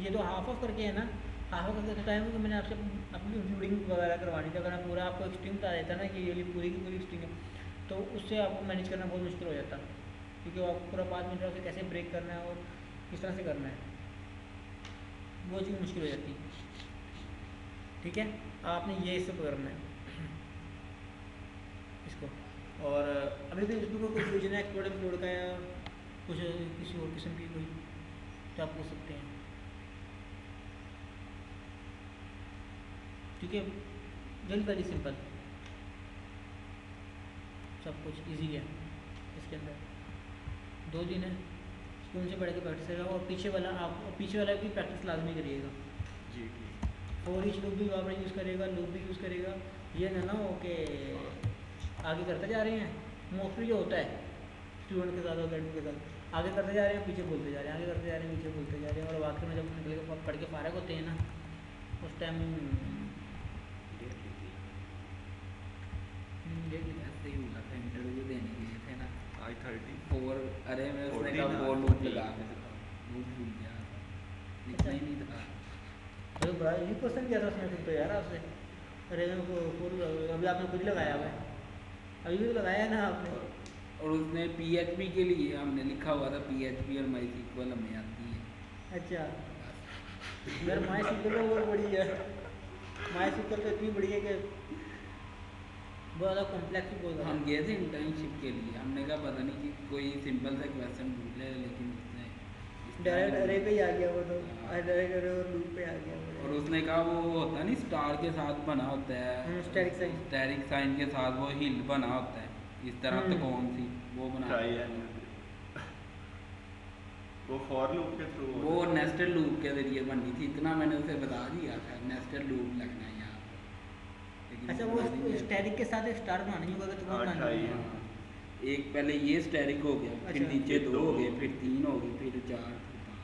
ये तो हाफ ऑफ करके है ना, हाफ ऑफ करके बताया कि मैंने आपसे अपनी इंक्लूडिंग वगैरह करवानी थी। अगर आप पूरा आपको एक स्ट्रिंग बता देता ना कि ये पूरी की पूरी स्ट्रिंग है, तो उससे आपको मैनेज करना बहुत मुश्किल हो जाता, क्योंकि आपको पूरा 5 मिनट से कैसे ब्रेक करना है और किस तरह से करना है, वो चीज़ मुश्किल हो जाती है। ठीक है, आपने ये इससे करना है इसको। और अभी भी इसमें कोई फ्यूजन है एक्सप्लोड का या कुछ किसी और किस्म की कोई, तो आप पूछ सकते हैं। ठीक है, वेरी सिंपल, सब कुछ इजी है इसके अंदर। 2 दिन है, स्कूल से पढ़ के प्रैक्टिस करेगा, और पीछे वाला भी प्रैक्टिस लाजमी करिएगा। जी ठीक। फॉर ईच लूप भी आप यूज़ करेगा, लूप भी यूज़ करेगा। ये ना हो कि आगे करते जा रहे हैं, मोस्टली जो होता है स्टूडेंट के साथ और लड़कों के साथ, आगे करते जा रहे हैं पीछे बोलते जा रहे हैं, आगे करते जा रहे हैं पीछे बोलते जा रहे हैं, और वाकई में जब निकल के पढ़ के फारग होते हैं ना, उस टाइम ऐसे ही हुआ था, इंटरव्यू देने गए थे ना, I30 और अरे मैं उसने 14 कहा वो ना, लूप 14 लगा के दिखा, लूप भूल गया लिखना ही नहीं था। तो बड़ा ये क्वेश्चन किया था उसने फिर तो यार आपसे, अरे अभी आपने कुछ लगाया हुआ है, अभी भी लगाया है ना आपने। और उसने PHP के लिए हमने लिखा हुआ था PHP और MySQL हमें आती है। अच्छा, यार MySQL तो बहुत बड़ी है, MySQL तो इतनी बड़ी है कि बहुत ज़्यादा कॉम्प्लेक्स भी बहुत हम ज़्यादा। गए थे इंटर्नशिप के लिए, हमने कहा पता नहीं कि कोई सिंपल सा क्वेश्चन पूछ ले, लेकिन उसने इस डायरेक्ट अरे पे ही आ गया वो तो, डायरेक्ट अरे और लूप पे आ गया और वो। उसने कहा वो होता नहीं स्टार के साथ बना होता है, स्टैटिक साइन। स्टेरिक साइन के साथ वो हिल बना होता है इस तरह त्रिकोण सी, वो बना ट्राई है वो फॉर लूप के थ्रू वो नेस्टेड लूप के जरिए बनी थी, इतना मैंने उसे बता दिया था नेस्टेड लूप लगना है यहाँ पे। लेकिन अच्छा बता दी वो है। स्टैटिक के साथ एक स्टार बनानी होगा तो हाँ, बनानी ट्राई होगा। है। हाँ, एक पहले ये स्टेरिक हो गया, फिर अच्छा। नीचे फिर 2 दो हो हो गए, गए। फिर 3 हो गए, फिर 4, फिर 5।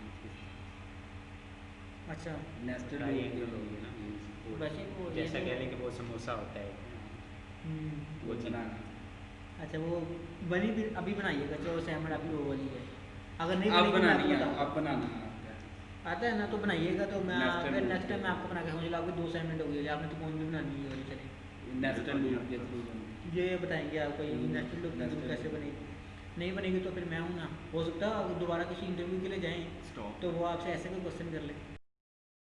अच्छा नेस्टेड ट्रायंगल लूप होगी ना वो, वैसे वो ये जैसा तो- कह लें कि वो समोसा होता है हम्म, वो वो चीज़। बनाना। अच्छा वो बनी भी अभी बनाइएगा जो असाइनमेंट अभी वो वाली है, अगर नहीं अब बनेगी मैं बनानी आपको है, बताऊंगा। अब बनाना है आपका। आता है ना तो बनाइएगा, तो मैं Next time फिर loop नेक्स्ट टाइम के मैं आपको बना के समझ ला, आपकी 2 असाइनमेंट हो गई, आपने तो कौन भी बनानी है वाली चलेगी। नेस्टेड लूप के थ्रू बनती ये बताएंगे आपको ये नेचुरल लुक Nested कैसे loop। बनेगी। नहीं बनेगी तो फिर मैं हूँ ना, हो सकता है अगर दोबारा किसी इंटरव्यू के लिए जाएं स्टॉप तो वो आपसे ऐसे कोई क्वेश्चन कर ले।